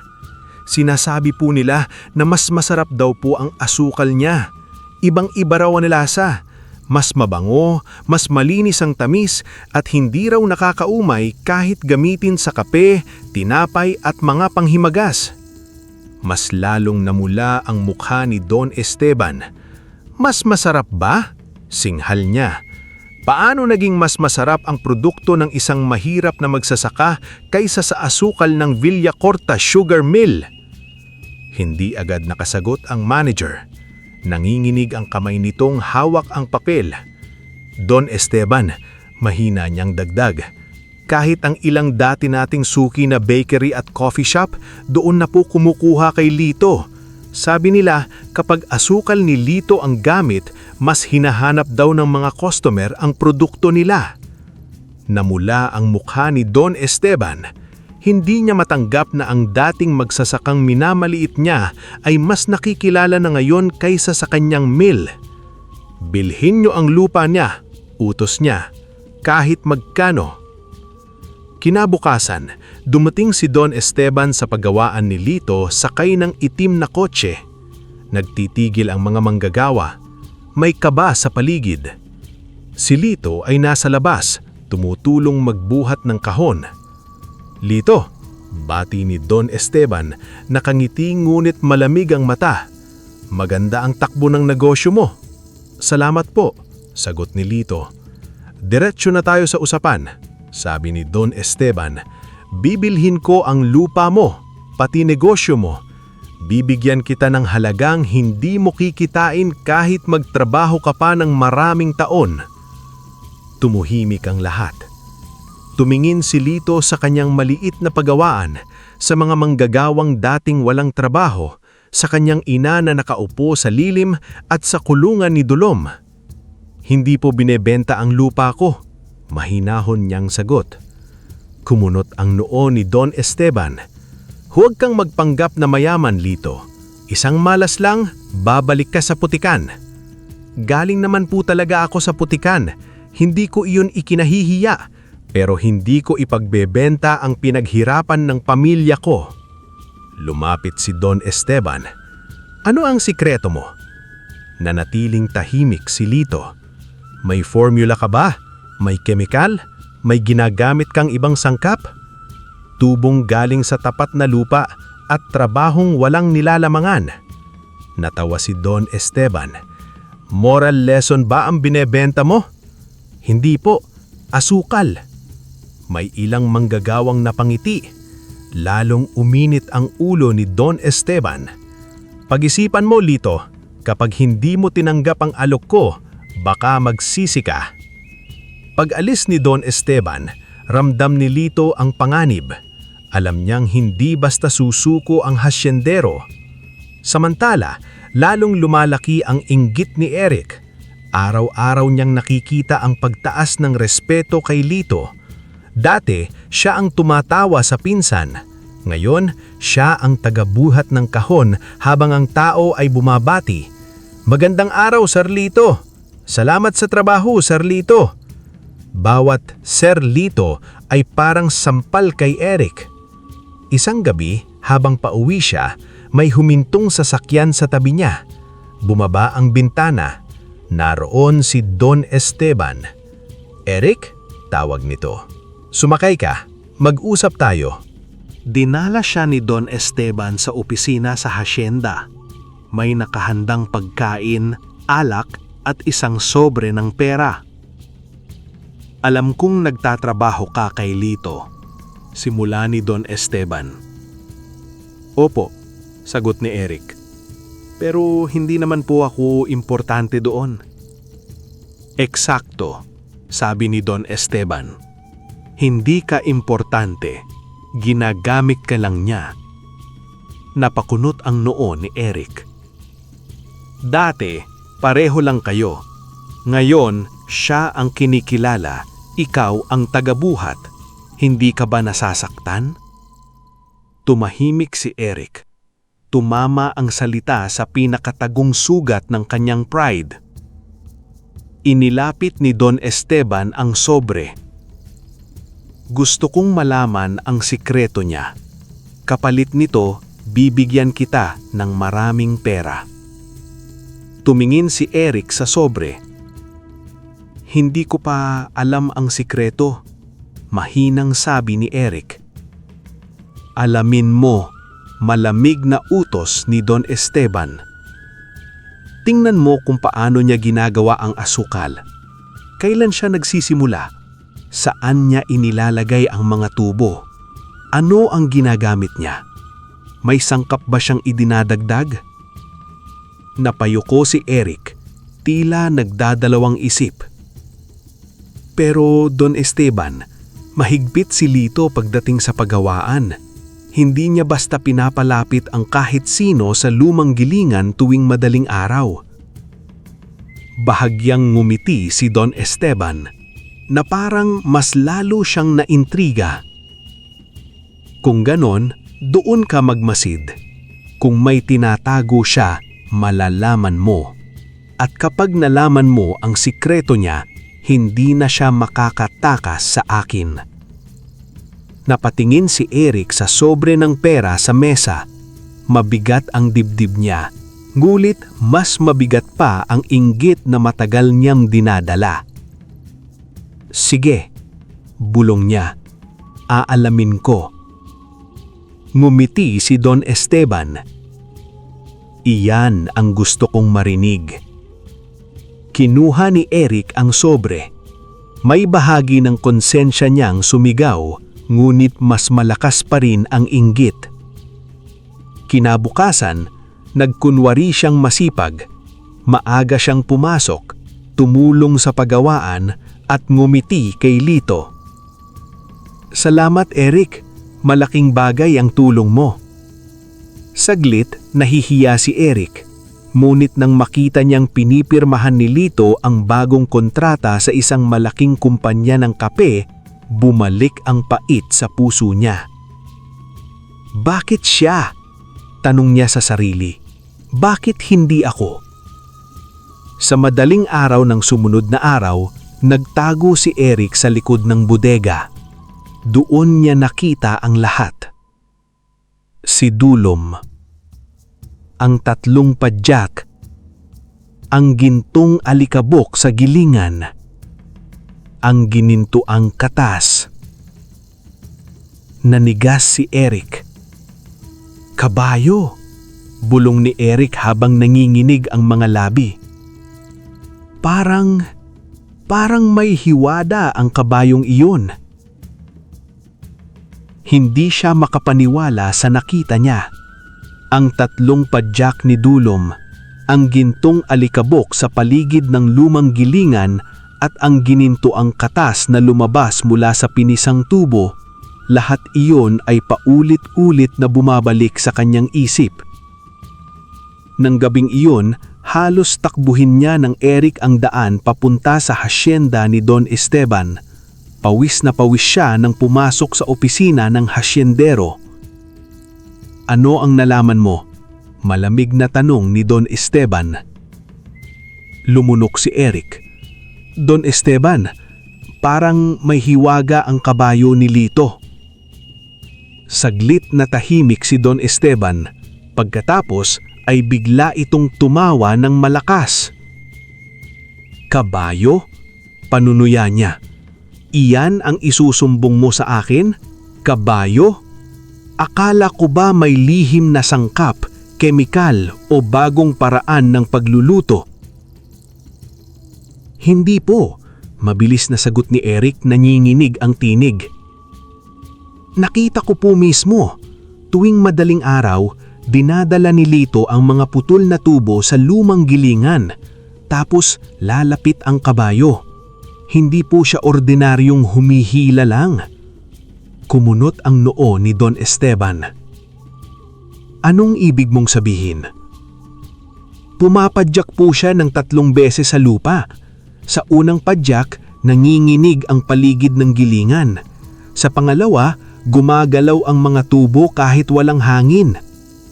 Sinasabi po nila na mas masarap daw po ang asukal niya. Ibang-iba raw ang lasa. Mas mabango, mas malinis ang tamis at hindi raw nakakaumay kahit gamitin sa kape, tinapay at mga panghimagas. Mas lalong namula ang mukha ni Don Esteban. Mas masarap ba? Singhal niya. Paano naging mas masarap ang produkto ng isang mahirap na magsasaka kaysa sa asukal ng Villacorta Sugar Mill? Hindi agad nakasagot ang manager. Nanginginig ang kamay nitong hawak ang papel. Don Esteban, mahina niyang dagdag. Kahit ang ilang dati nating suki na bakery at coffee shop, doon na po kumukuha kay Lito. Sabi nila, kapag asukal ni Lito ang gamit, mas hinahanap daw ng mga customer ang produkto nila. Namula ang mukha ni Don Esteban. Hindi niya matanggap na ang dating magsasakang minamaliit niya ay mas nakikilala na ngayon kaysa sa kanyang mill. Bilhin niyo ang lupa niya, utos niya, kahit magkano. Kinabukasan, dumating si Don Esteban sa paggawaan ni Lito sakay ng itim na kotse. Nagtitigil ang mga manggagawa. May kaba sa paligid. Si Lito ay nasa labas, tumutulong magbuhat ng kahon. Lito, bati ni Don Esteban, nakangiti ngunit malamig ang mata. Maganda ang takbo ng negosyo mo. Salamat po, sagot ni Lito. Diretso na tayo sa usapan, sabi ni Don Esteban. Bibilhin ko ang lupa mo, pati negosyo mo. Bibigyan kita ng halagang hindi mo kikitain kahit magtrabaho ka pa ng maraming taon. Tumuhimik ang lahat. Tumingin si Lito sa kanyang maliit na pagawaan, sa mga manggagawang dating walang trabaho, sa kanyang ina na nakaupo sa lilim at sa kulungan ni Dulom. Hindi po binebenta ang lupa ko, mahinahon niyang sagot. Kumunot ang noo ni Don Esteban. Huwag kang magpanggap na mayaman, Lito. Isang malas lang, babalik ka sa putikan. Galing naman po talaga ako sa putikan. Hindi ko iyon ikinahihiya, pero hindi ko ipagbebenta ang pinaghirapan ng pamilya ko. Lumapit si Don Esteban. Ano ang sikreto mo? Nanatiling tahimik si Lito. May formula ka ba? May kemikal? May ginagamit kang ibang sangkap? Tubong galing sa tapat na lupa at trabahong walang nilalamangan. Natawa si Don Esteban. Moral lesson ba ang binebenta mo? Hindi po, asukal. May ilang manggagawang napangiti. Lalong uminit ang ulo ni Don Esteban. Pag-isipan mo, Lito, kapag hindi mo tinanggap ang alok ko, baka magsisi ka. Pag-alis ni Don Esteban, ramdam ni Lito ang panganib. Alam niyang hindi basta susuko ang hasyendero. Samantala, lalong lumalaki ang inggit ni Eric. Araw-araw niyang nakikita ang pagtaas ng respeto kay Lito. Dati, siya ang tumatawa sa pinsan. Ngayon, siya ang tagabuhat ng kahon habang ang tao ay bumabati. Magandang araw, Sir Lito. Salamat sa trabaho, Sir Lito. Bawat Sir Lito ay parang sampal kay Eric. Isang gabi, habang pauwi siya, may humintong sasakyan sa tabi niya. Bumaba ang bintana. Naroon si Don Esteban. Eric? Tawag nito. Sumakay ka. Mag-usap tayo. Dinala siya ni Don Esteban sa opisina sa hasyenda. May nakahandang pagkain, alak at isang sobre ng pera. Alam kong nagtatrabaho ka kay Lito, simula ni Don Esteban. Opo, sagot ni Eric. Pero hindi naman po ako importante doon. Eksakto, sabi ni Don Esteban. Hindi ka importante, ginagamit ka lang niya. Napakunot ang noo ni Eric. Dati, pareho lang kayo. Ngayon, siya ang kinikilala, ikaw ang tagabuhat. Hindi ka ba nasasaktan? Tumahimik si Eric. Tumama ang salita sa pinakatagong sugat ng kanyang pride. Inilapit ni Don Esteban ang sobre. Gusto kong malaman ang sikreto niya. Kapalit nito, bibigyan kita ng maraming pera. Tumingin si Eric sa sobre. Hindi ko pa alam ang sikreto, mahinang sabi ni Eric. Alamin mo, malamig na utos ni Don Esteban. Tingnan mo kung paano niya ginagawa ang asukal. Kailan siya nagsisimula? Saan niya inilalagay ang mga tubo? Ano ang ginagamit niya? May sangkap ba siyang idinadagdag? Napayuko si Eric, tila nagdadalawang isip. Pero Don Esteban, mahigpit si Lito pagdating sa paggawaan. Hindi niya basta pinapalapit ang kahit sino sa lumang gilingan tuwing madaling araw. Bahagyang ngumiti si Don Esteban na parang mas lalo siyang naintriga. Kung ganon, doon ka magmasid. Kung may tinatago siya, malalaman mo. At kapag nalaman mo ang sikreto niya, hindi na siya makakatakas sa akin. Napatingin si Eric sa sobre ng pera sa mesa. Mabigat ang dibdib niya, ngulit mas mabigat pa ang inggit na matagal niyang dinadala. Sige, bulong niya. Aalamin ko. Ngumiti si Don Esteban. Iyan ang gusto kong marinig. Kinuha ni Eric ang sobre. May bahagi ng konsensya niyang sumigaw, ngunit mas malakas pa rin ang inggit. Kinabukasan, nagkunwari siyang masipag. Maaga siyang pumasok, tumulong sa paggawaan at ngumiti kay Lito. Salamat Eric, malaking bagay ang tulong mo. Saglit, nahihiya si Eric. Ngunit nang makita niyang pinipirmahan ni Lito ang bagong kontrata sa isang malaking kumpanya ng kape, bumalik ang pait sa puso niya. Bakit siya? Tanong niya sa sarili. Bakit hindi ako? Sa madaling araw ng sumunod na araw, nagtago si Eric sa likod ng bodega. Doon niya nakita ang lahat. Si Dulom, ang 3 padyak, ang gintong alikabok sa gilingan, ang ginintuang katas. Nanigas si Eric. Kabayo, bulong ni Eric habang nanginginig ang mga labi. Parang may hiwada ang kabayong iyon. Hindi siya makapaniwala sa nakita niya. Ang 3 padyak ni Dulom, ang gintong alikabok sa paligid ng lumang gilingan at ang ginintuang katas na lumabas mula sa pinisang tubo, lahat iyon ay paulit-ulit na bumabalik sa kanyang isip. Nang gabing iyon, halos takbuhin niya ng Eric ang daan papunta sa hasyenda ni Don Esteban. Pawis na pawis siya nang pumasok sa opisina ng hasyendero. Ano ang nalaman mo? Malamig na tanong ni Don Esteban. Lumunok si Eric. Don Esteban, parang may hiwaga ang kabayo ni Lito. Saglit na tahimik si Don Esteban. Pagkatapos ay bigla itong tumawa ng malakas. Kabayo? Panunuya niya. Iyan ang isusumbong mo sa akin? Kabayo? Akala ko ba may lihim na sangkap, kemikal o bagong paraan ng pagluluto? Hindi po, mabilis na sagot ni Eric, nanginginig ang tinig. Nakita ko po mismo, tuwing madaling araw, dinadala ni Lito ang mga putol na tubo sa lumang gilingan, tapos lalapit ang kabayo. Hindi po siya ordinaryong humihila lang. Kumunot ang noo ni Don Esteban. Anong ibig mong sabihin? Pumapadyak po siya ng 3 beses sa lupa. Sa unang padyak, nanginginig ang paligid ng gilingan. Sa pangalawa, gumagalaw ang mga tubo kahit walang hangin.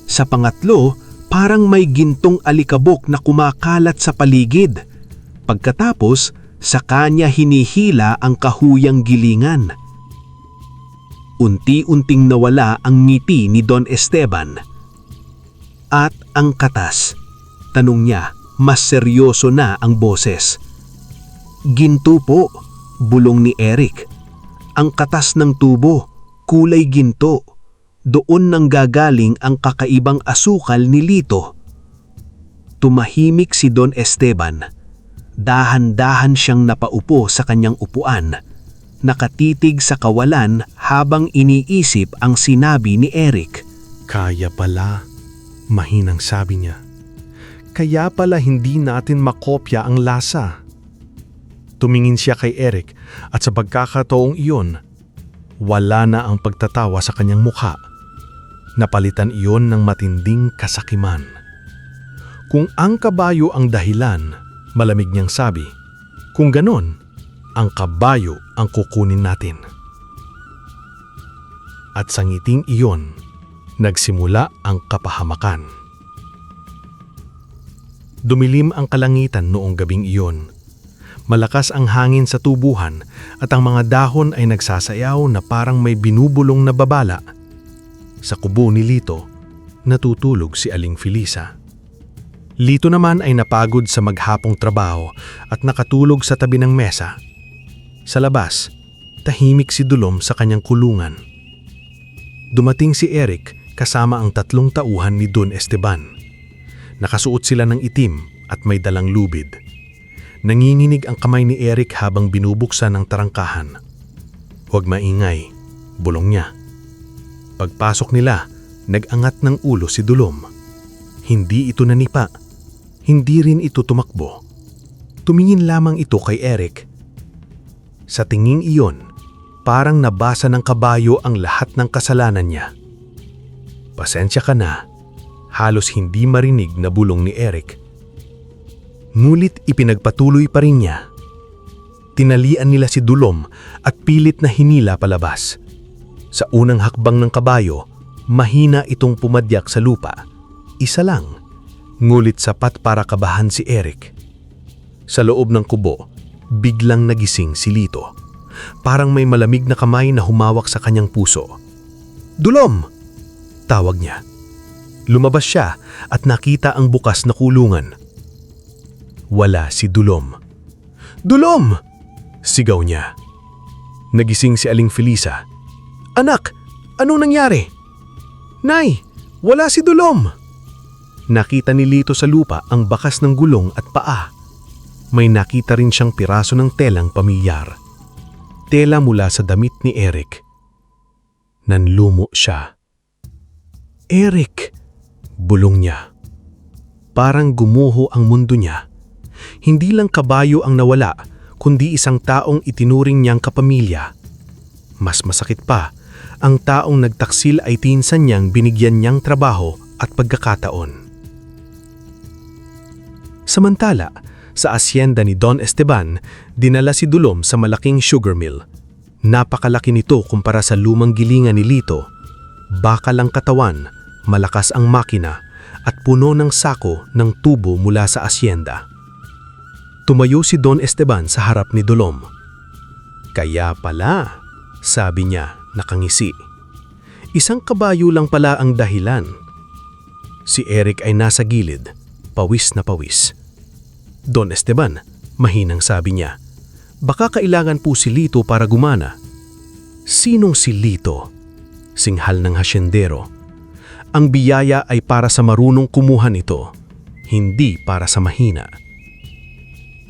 Sa pangatlo, parang may gintong alikabok na kumakalat sa paligid. Pagkatapos, sa kanya hinihila ang kahuyang gilingan. Unti-unting nawala ang ngiti ni Don Esteban. At ang katas? Tanong niya, mas seryoso na ang boses. Ginto po, bulong ni Eric. Ang katas ng tubo, kulay ginto. Doon nang gagaling ang kakaibang asukal ni Lito. Tumahimik si Don Esteban. Dahan-dahan siyang napaupo sa kanyang upuan. Nakatitig sa kawalan habang iniisip ang sinabi ni Eric. Kaya pala, mahinang sabi niya. Kaya pala hindi natin makopya ang lasa. Tumingin siya kay Eric at sa pagkakataong iyon, wala na ang pagtatawa sa kanyang mukha. Napalitan iyon ng matinding kasakiman. Kung ang kabayo ang dahilan, malamig niyang sabi, kung ganon, ang kabayo ang kukunin natin. At sa ngiting iyon, nagsimula ang kapahamakan. Dumilim ang kalangitan noong gabing iyon. Malakas ang hangin sa tubuhan at ang mga dahon ay nagsasayaw na parang may binubulong na babala. Sa kubo ni Lito, natutulog si Aling Felisa. Lito naman ay napagod sa maghapong trabaho at nakatulog sa tabi ng mesa. Sa labas, tahimik si Dulom sa kanyang kulungan. Dumating si Eric kasama ang 3 tauhan ni Don Esteban. Nakasuot sila ng itim at may dalang lubid. Nanginginig ang kamay ni Eric habang binubuksan ang tarangkahan. "Huwag maingay," bulong niya. Pagpasok nila, nag-angat ng ulo si Dulom. Hindi ito nanipa. Hindi rin ito tumakbo. Tumingin lamang ito kay Eric. Sa tinging iyon, parang nabasa ng kabayo ang lahat ng kasalanan niya. "Pasensya ka na," halos hindi marinig na bulong ni Eric. Ngulit ipinagpatuloy pa rin niya. Tinalian nila si Dulom at pilit na hinila palabas. Sa unang hakbang ng kabayo, mahina itong pumadyak sa lupa. Isa lang, ngulit sapat para kabahan si Eric. Sa loob ng kubo, biglang nagising si Lito. Parang may malamig na kamay na humawak sa kanyang puso. "Dulom!" tawag niya. Lumabas siya at nakita ang bukas na kulungan. Wala si Dulom. "Dulom!" sigaw niya. Nagising si Aling Felisa. "Anak, anong nangyari?" "Nay, wala si Dulom!" Nakita ni Lito sa lupa ang bakas ng gulong at paa. May nakita rin siyang piraso ng telang pamilyar. Tela mula sa damit ni Eric. Nanlumo siya. "Eric!" bulong niya. Parang gumuho ang mundo niya. Hindi lang kabayo ang nawala, kundi isang taong itinuring niyang kapamilya. Mas masakit pa, ang taong nagtaksil ay tinsan niyang binigyan niyang trabaho at pagkakataon. Samantala, sa asyenda ni Don Esteban, dinala si Dulom sa malaking sugar mill. Napakalaki nito kumpara sa lumang gilingan ni Lito. Bakal ang katawan, malakas ang makina, at puno ng sako ng tubo mula sa asyenda. Tumayo si Don Esteban sa harap ni Dulom. "Kaya pala," sabi niya, nakangisi. "Isang kabayo lang pala ang dahilan." Si Eric ay nasa gilid, pawis na pawis. "Don Esteban," mahinang sabi niya, "baka kailangan po si Lito para gumana." "Sinong si Lito?" singhal ng hasyendero. "Ang biyaya ay para sa marunong kumuha nito, hindi para sa mahina."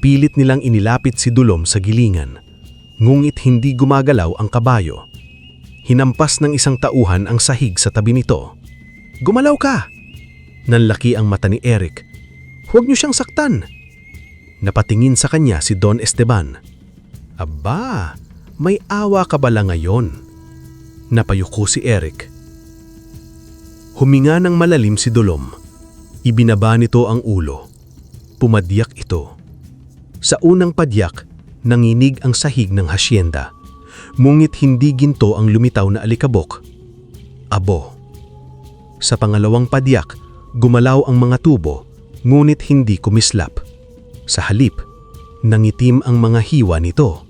Pilit nilang inilapit si Dulom sa gilingan, ngunit hindi gumagalaw ang kabayo. Hinampas ng isang tauhan ang sahig sa tabi nito. "Gumalaw ka!" Nanlaki ang mata ni Eric. "Huwag niyo siyang saktan!" Napatingin sa kanya si Don Esteban. "Aba, may awa ka bala ngayon?" Napayuko si Eric. Huminga ng malalim si Dulom. Ibinaba nito ang ulo. Pumadyak ito. Sa unang padyak, nanginig ang sahig ng hasyenda. Ngunit hindi ginto ang lumitaw na alikabok. Abo. Sa pangalawang padyak, gumalaw ang mga tubo, ngunit hindi kumislap. Sa halip, nangitim ang mga hiwa nito.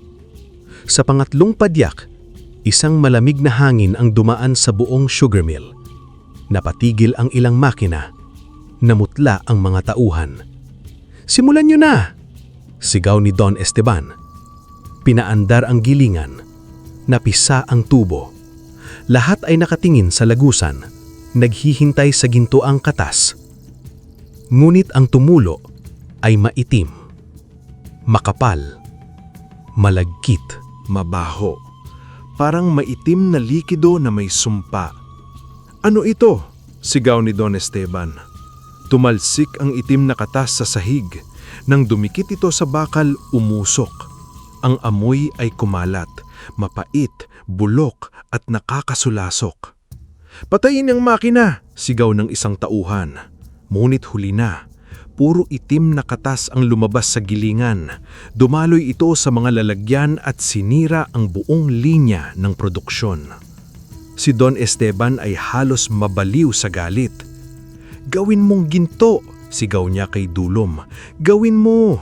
Sa pangatlong padyak, isang malamig na hangin ang dumaan sa buong sugar mill. Napatigil ang ilang makina. Namutla ang mga tauhan. "Simulan niyo na!" sigaw ni Don Esteban. Pinaandar ang gilingan. Napisa ang tubo. Lahat ay nakatingin sa lagusan, naghihintay sa gintoang katas. Ngunit ang tumulo ay maitim, makapal, malagkit, mabaho. Parang maitim na likido na may sumpa. "Ano ito?" sigaw ni Don Esteban. Tumalsik ang itim na katas sa sahig. Nang dumikit ito sa bakal, umusok. Ang amoy ay kumalat, mapait, bulok at nakakasulasok. "Patayin ang makina!" sigaw ng isang tauhan. Ngunit huli na. Puro itim na katas ang lumabas sa gilingan. Dumaloy ito sa mga lalagyan at sinira ang buong linya ng produksyon. Si Don Esteban ay halos mabaliw sa galit. "Gawin mong ginto!" sigaw niya kay Dulom. "Gawin mo!"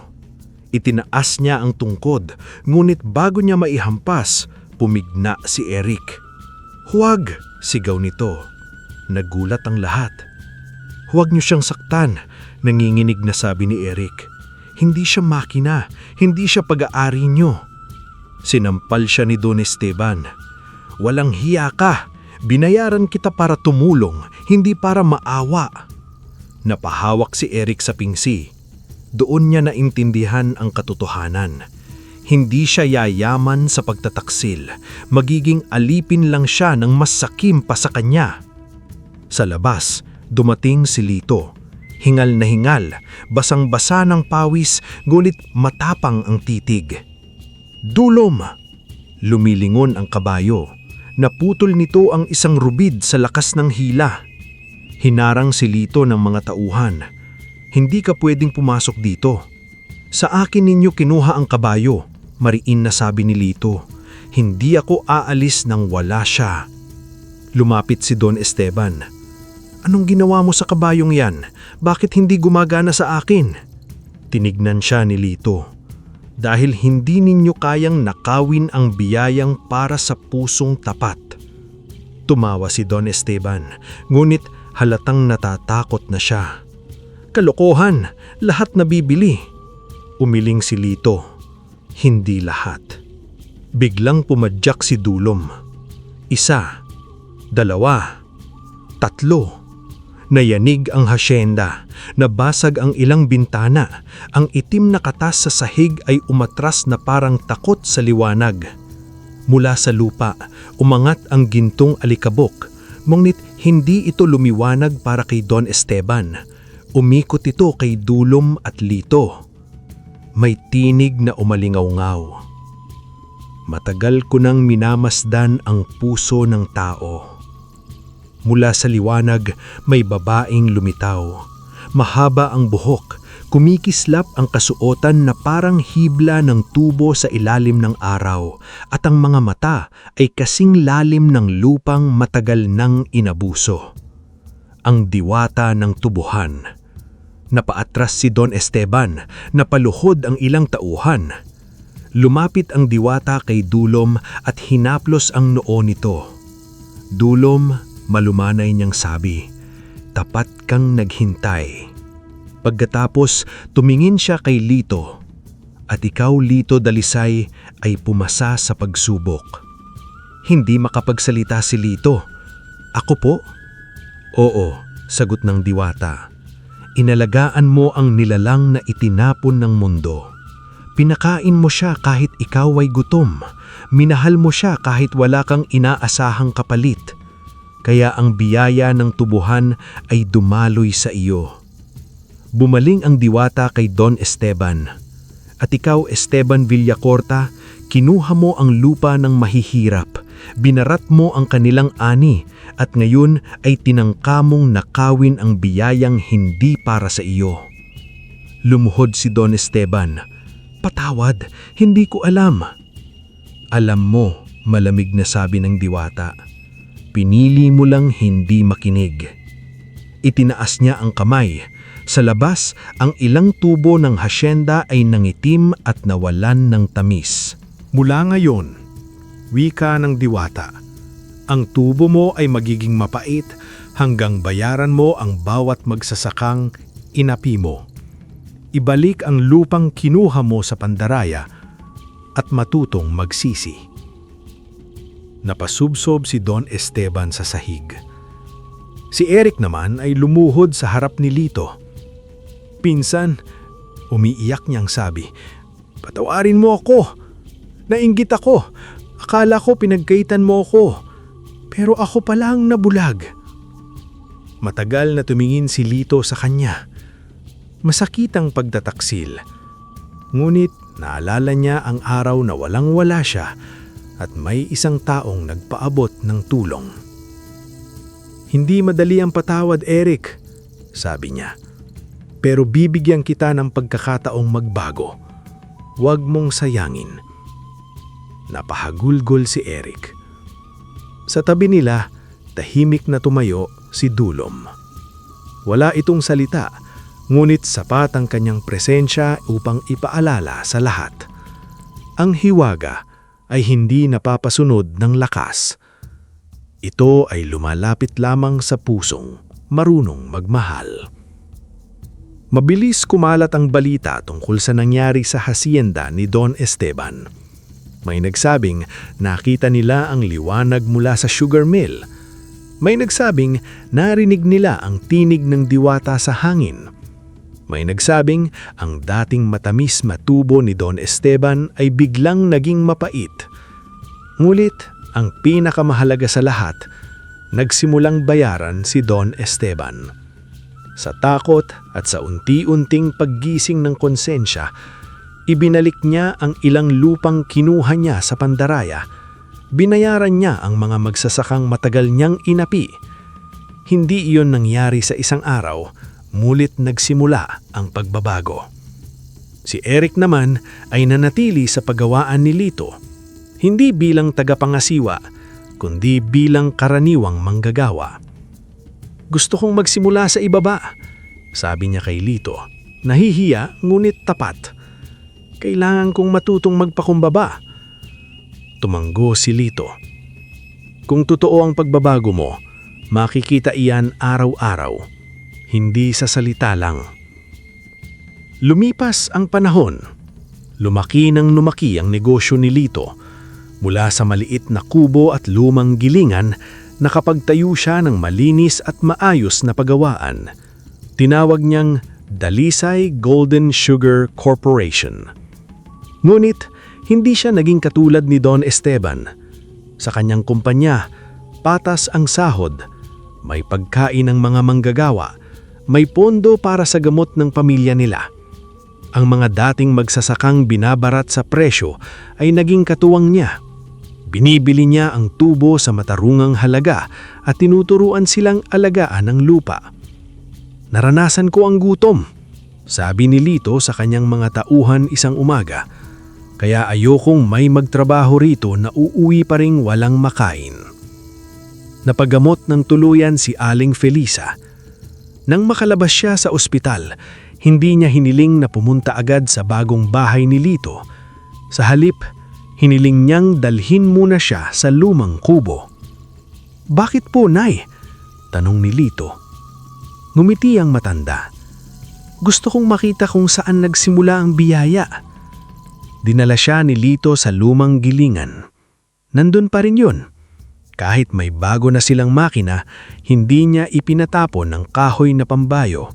Itinaas niya ang tungkod, ngunit bago niya maihampas, pumigna si Eric. "Huwag!" sigaw nito. Nagulat ang lahat. "Huwag niyo siyang saktan," nanginginig na sabi ni Eric. "Hindi siya makina, hindi siya pag-aari niyo." Sinampal siya ni Don Esteban. "Walang hiya ka! Binayaran kita para tumulong, hindi para maawa. Napahawak si Eric sa pingsi. Doon niya naintindihan ang katotohanan. Hindi siya yayaman sa pagtataksil. Magiging alipin lang siya ng mas sakim pa sa kanya. Sa labas, dumating si Lito. Hingal na hingal, basang-basa ng pawis, ngunit matapang ang titig. Dulom! Lumilingon ang kabayo. Naputol nito ang isang rubid sa lakas ng hila. Hinarang si Lito ng mga tauhan. Hindi ka pwedeng pumasok dito. Sa akin ninyo kinuha ang kabayo, mariin na sabi ni Lito. Hindi ako aalis nang wala siya. Lumapit si Don Esteban. Anong ginawa mo sa kabayong yan? Bakit hindi gumagana sa akin? Tinignan siya ni Lito. Dahil hindi ninyo kayang nakawin ang biyayang para sa pusong tapat. Tumawa si Don Esteban, ngunit halatang natatakot na siya. Kalokohan, lahat nabibili. Umiling si Lito. Hindi lahat. Biglang pumadyak si Dulom. 1, 2, 3. Nayanig ang hasyenda, nabasag ang ilang bintana, ang itim na katas sa sahig ay umatras na parang takot sa liwanag. Mula sa lupa, umangat ang gintong alikabok, ngunit hindi ito lumiwanag para kay Don Esteban. Umikot ito kay Dulom at Lito. May tinig na umalingaw-ngaw. Matagal ko nang minamasdan ang puso ng tao. Mula sa liwanag, may babaeng lumitaw. Mahaba ang buhok, kumikislap ang kasuotan na parang hibla ng tubo sa ilalim ng araw, at ang mga mata ay kasing lalim ng lupang matagal nang inabuso. Ang diwata ng tubuhan. Napaatras si Don Esteban, napaluhod ang ilang tauhan. Lumapit ang diwata kay Dulom at hinaplos ang noo nito. Dulom, malumanay niyang sabi, tapat kang naghintay. Pagkatapos, tumingin siya kay Lito. At ikaw, Lito Dalisay, ay pumasa sa pagsubok. Hindi makapagsalita si Lito. Ako po? Oo, sagot ng diwata. Inalagaan mo ang nilalang na itinapon ng mundo. Pinakain mo siya kahit ikaw ay gutom. Minahal mo siya kahit wala kang inaasahang kapalit. Kaya ang biyaya ng tubuhan ay dumaloy sa iyo. Bumaling ang diwata kay Don Esteban. At ikaw, Esteban Villacorta, kinuha mo ang lupa ng mahihirap. Binarat mo ang kanilang ani at ngayon ay tinangka mong nakawin ang biyayang hindi para sa iyo. Lumuhod si Don Esteban. Patawad, hindi ko alam. Alam mo, malamig na sabi ng diwata. Pinili mo lang hindi makinig. Itinaas niya ang kamay. Sa labas, ang ilang tubo ng hasyenda ay nangitim at nawalan ng tamis. Mula ngayon, wika ng diwata, ang tubo mo ay magiging mapait hanggang bayaran mo ang bawat magsasakang inapi mo. Ibalik ang lupang kinuha mo sa pandaraya at matutong magsisi. Napasubsob si Don Esteban sa sahig. Si Eric naman ay lumuhod sa harap ni Lito. Pinsan, umiiyak niyang sabi, patawarin mo ako. Nainggit ako. Akala ko pinagkaitan mo ako. Pero ako pala ang nabulag. Matagal na tumingin si Lito sa kanya. Masakit ang pagtataksil. Ngunit naalala niya ang araw na walang-wala siya at may isang taong nagpaabot ng tulong. Hindi madali ang patawad, Eric, sabi niya. Pero bibigyan kita ng pagkakataong magbago. Huwag mong sayangin. Napahagulgol si Eric. Sa tabi nila, tahimik na tumayo si Dulom. Wala itong salita, ngunit sapat ang kanyang presensya upang ipaalala sa lahat. Ang hiwaga ay hindi napapasunod ng lakas. Ito ay lumalapit lamang sa pusong marunong magmahal. Mabilis kumalat ang balita tungkol sa nangyari sa hacienda ni Don Esteban. May nagsabing nakita nila ang liwanag mula sa sugar mill May nagsabing narinig nila ang tinig ng diwata sa hangin. May nagsabing ang dating matamis matubo ni Don Esteban ay biglang naging mapait. Ngunit ang pinakamahalaga sa lahat, nagsimulang bayaran si Don Esteban. Sa takot at sa unti-unting paggising ng konsensya, ibinalik niya ang ilang lupang kinuha niya sa Pandaraya. Binayaran niya ang mga magsasakang matagal niyang inapi. Hindi iyon nangyari sa isang araw, mulit nagsimula ang pagbabago. Si Eric naman ay nanatili sa paggawaan ni Lito, hindi bilang tagapangasiwa, kundi bilang karaniwang manggagawa. "Gusto kong magsimula sa ibaba," sabi niya kay Lito. "Nahihiya ngunit tapat. Kailangan kong matutong magpakumbaba." Tumanggo si Lito. "Kung totoo ang pagbabago mo, makikita iyan araw-araw, hindi sa salita lang." Lumipas ang panahon. Lumaki ng lumaki ang negosyo ni Lito. Mula sa maliit na kubo at lumang gilingan, nakapagtayo siya ng malinis at maayos na pagawaan. Tinawag niyang Dalisay Golden Sugar Corporation. Ngunit, hindi siya naging katulad ni Don Esteban. Sa kanyang kumpanya, patas ang sahod, may pagkain ng mga manggagawa, may pondo para sa gamot ng pamilya nila. Ang mga dating magsasakang binabarat sa presyo ay naging katuwang niya. Binibili niya ang tubo sa matarungang halaga at tinuturuan silang alagaan ang lupa. "Naranasan ko ang gutom," sabi ni Lito sa kanyang mga tauhan isang umaga. "Kaya ayokong may magtrabaho rito na uuwi pa ring walang makain." Napagamot ng tuluyan si Aling Felisa. Nang makalabas siya sa ospital, hindi niya hiniling na pumunta agad sa bagong bahay ni Lito. Sa halip, hiniling niyang dalhin muna siya sa lumang kubo. "Bakit po, Nay?" tanong ni Lito. Ngumiti ang matanda. "Gusto kong makita kung saan nagsimula ang biyaya." Dinala siya ni Lito sa lumang gilingan. Nandun pa rin yun. Kahit may bago na silang makina, hindi niya ipinatapon ng kahoy na pambayo.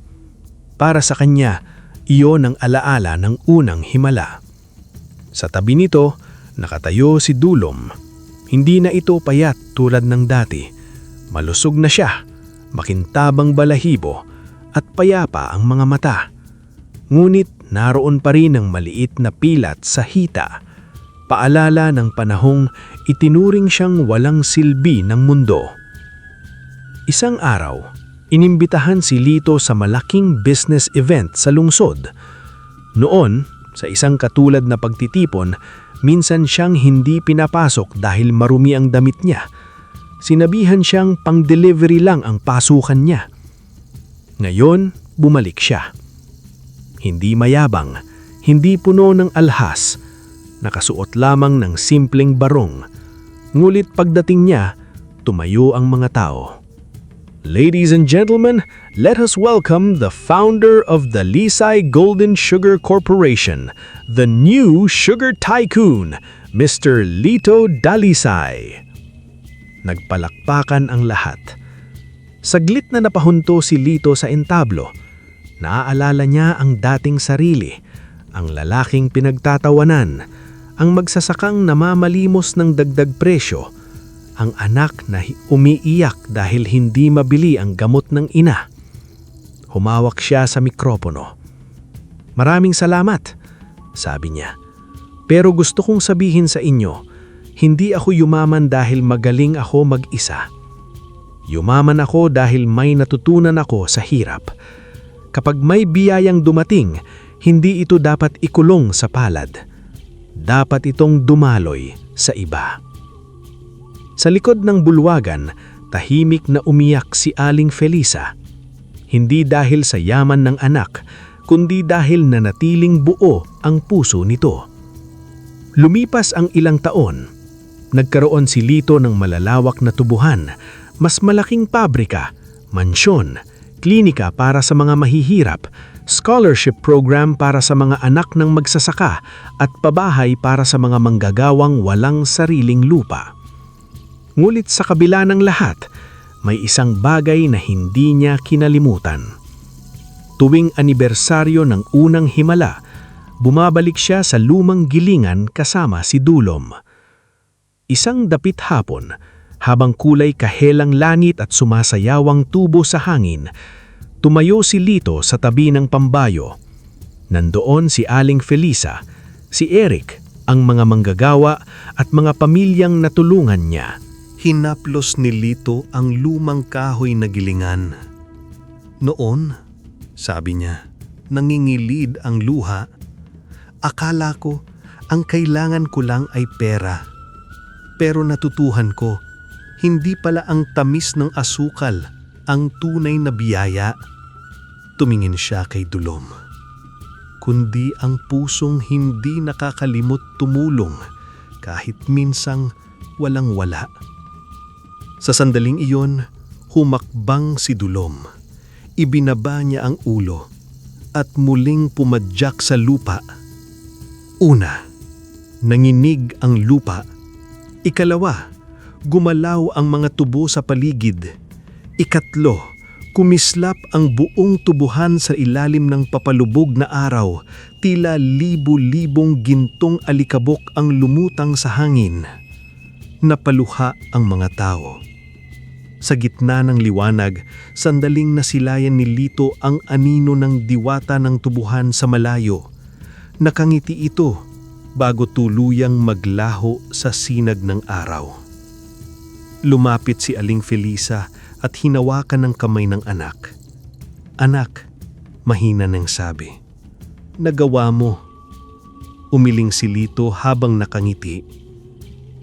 Para sa kanya, iyon ang alaala ng unang himala. Sa tabi nito, nakatayo si Dulom. Hindi na ito payat tulad ng dati. Malusog na siya, makintabang balahibo, at payapa ang mga mata. Ngunit naroon pa rin ang maliit na pilat sa hita. Paalala ng panahong itinuring siyang walang silbi ng mundo. Isang araw, inimbitahan si Lito sa malaking business event sa lungsod. Noon, sa isang katulad na pagtitipon, minsan siyang hindi pinapasok dahil marumi ang damit niya. Sinabihan siyang pang-delivery lang ang pasukan niya. Ngayon, bumalik siya. Hindi mayabang, hindi puno ng alhas, nakasuot lamang ng simpleng barong. Ngulit pagdating niya, tumayo ang mga tao. "Ladies and gentlemen, let us welcome the founder of the Dalisay Golden Sugar Corporation, the new sugar tycoon, Mr. Lito Dalisay." Nagpalakpakan ang lahat. Saglit na napahunto si Lito sa entablo. Naaalala niya ang dating sarili, ang lalaking pinagtatawanan, ang magsasakang namamalimos ng dagdag presyo, ang anak na umiiyak dahil hindi mabili ang gamot ng ina. Humawak siya sa mikropono. "Maraming salamat," sabi niya. "Pero gusto kong sabihin sa inyo, hindi ako yumaman dahil magaling ako mag-isa. Yumaman ako dahil may natutunan ako sa hirap. Kapag may biyayang dumating, hindi ito dapat ikulong sa palad. Dapat itong dumaloy sa iba." Sa likod ng bulwagan, tahimik na umiyak si Aling Felisa. Hindi dahil sa yaman ng anak, kundi dahil nanatiling buo ang puso nito. Lumipas ang ilang taon. Nagkaroon si Lito ng malalawak na tubuhan, mas malaking pabrika, mansyon, klinika para sa mga mahihirap, scholarship program para sa mga anak ng magsasaka, at pabahay para sa mga manggagawang walang sariling lupa. Ngunit sa kabila ng lahat, may isang bagay na hindi niya kinalimutan. Tuwing anibersaryo ng unang himala, bumabalik siya sa lumang gilingan kasama si Dulom. Isang dapit hapon, habang kulay kahelang langit at sumasayawang tubo sa hangin, tumayo si Lito sa tabi ng pambayo. Nandoon si Aling Felisa, si Eric, ang mga manggagawa at mga pamilyang natulungan niya. Hinaplos ni Lito ang lumang kahoy na gilingan. Noon, sabi niya, nangingilid ang luha. Akala ko, ang kailangan ko lang ay pera. Pero natutuhan ko, hindi pala ang tamis ng asukal ang tunay na biyaya. Tumingin siya kay Dulom. Kundi ang pusong hindi nakakalimot tumulong kahit minsang walang-wala. Sa sandaling iyon, humakbang si Dulom. Ibinaba niya ang ulo at muling pumadyak sa lupa. Una, nanginig ang lupa. Ikalawa, gumalaw ang mga tubo sa paligid. Ikatlo, kumislap ang buong tubuhan sa ilalim ng papalubog na araw, tila libo-libong gintong alikabok ang lumutang sa hangin. Napaluha ang mga tao. Sa gitna ng liwanag, sandaling nasilayan ni Lito ang anino ng diwata ng tubuhan sa malayo. Nakangiti ito bago tuluyang maglaho sa sinag ng araw. Lumapit si Aling Felisa at hinawakan ng kamay ng anak. Anak, mahina nang sabi. Nagawa mo. Umiling si Lito habang nakangiti.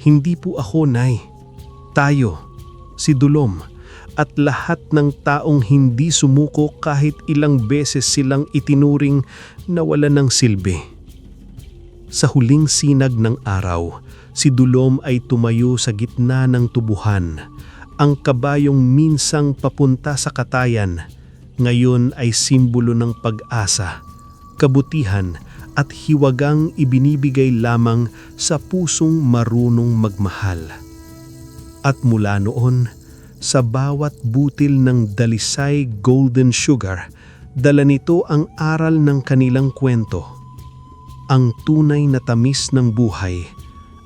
Hindi po ako, Nay. Tayo, si Dulom, at lahat ng taong hindi sumuko kahit ilang beses silang itinuring na wala ng silbi. Sa huling sinag ng araw, si Dulom ay tumayo sa gitna ng tubuhan. Ang kabayong minsang papunta sa katayan, ngayon ay simbolo ng pag-asa, kabutihan at hiwagang ibinibigay lamang sa pusong marunong magmahal. At mula noon, sa bawat butil ng Dalisay Golden Sugar, dala nito ang aral ng kanilang kwento. Ang tunay na tamis ng buhay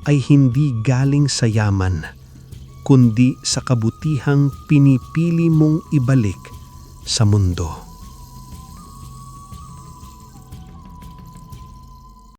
ay hindi galing sa yaman, kundi sa kabutihang pinipili mong ibalik sa mundo.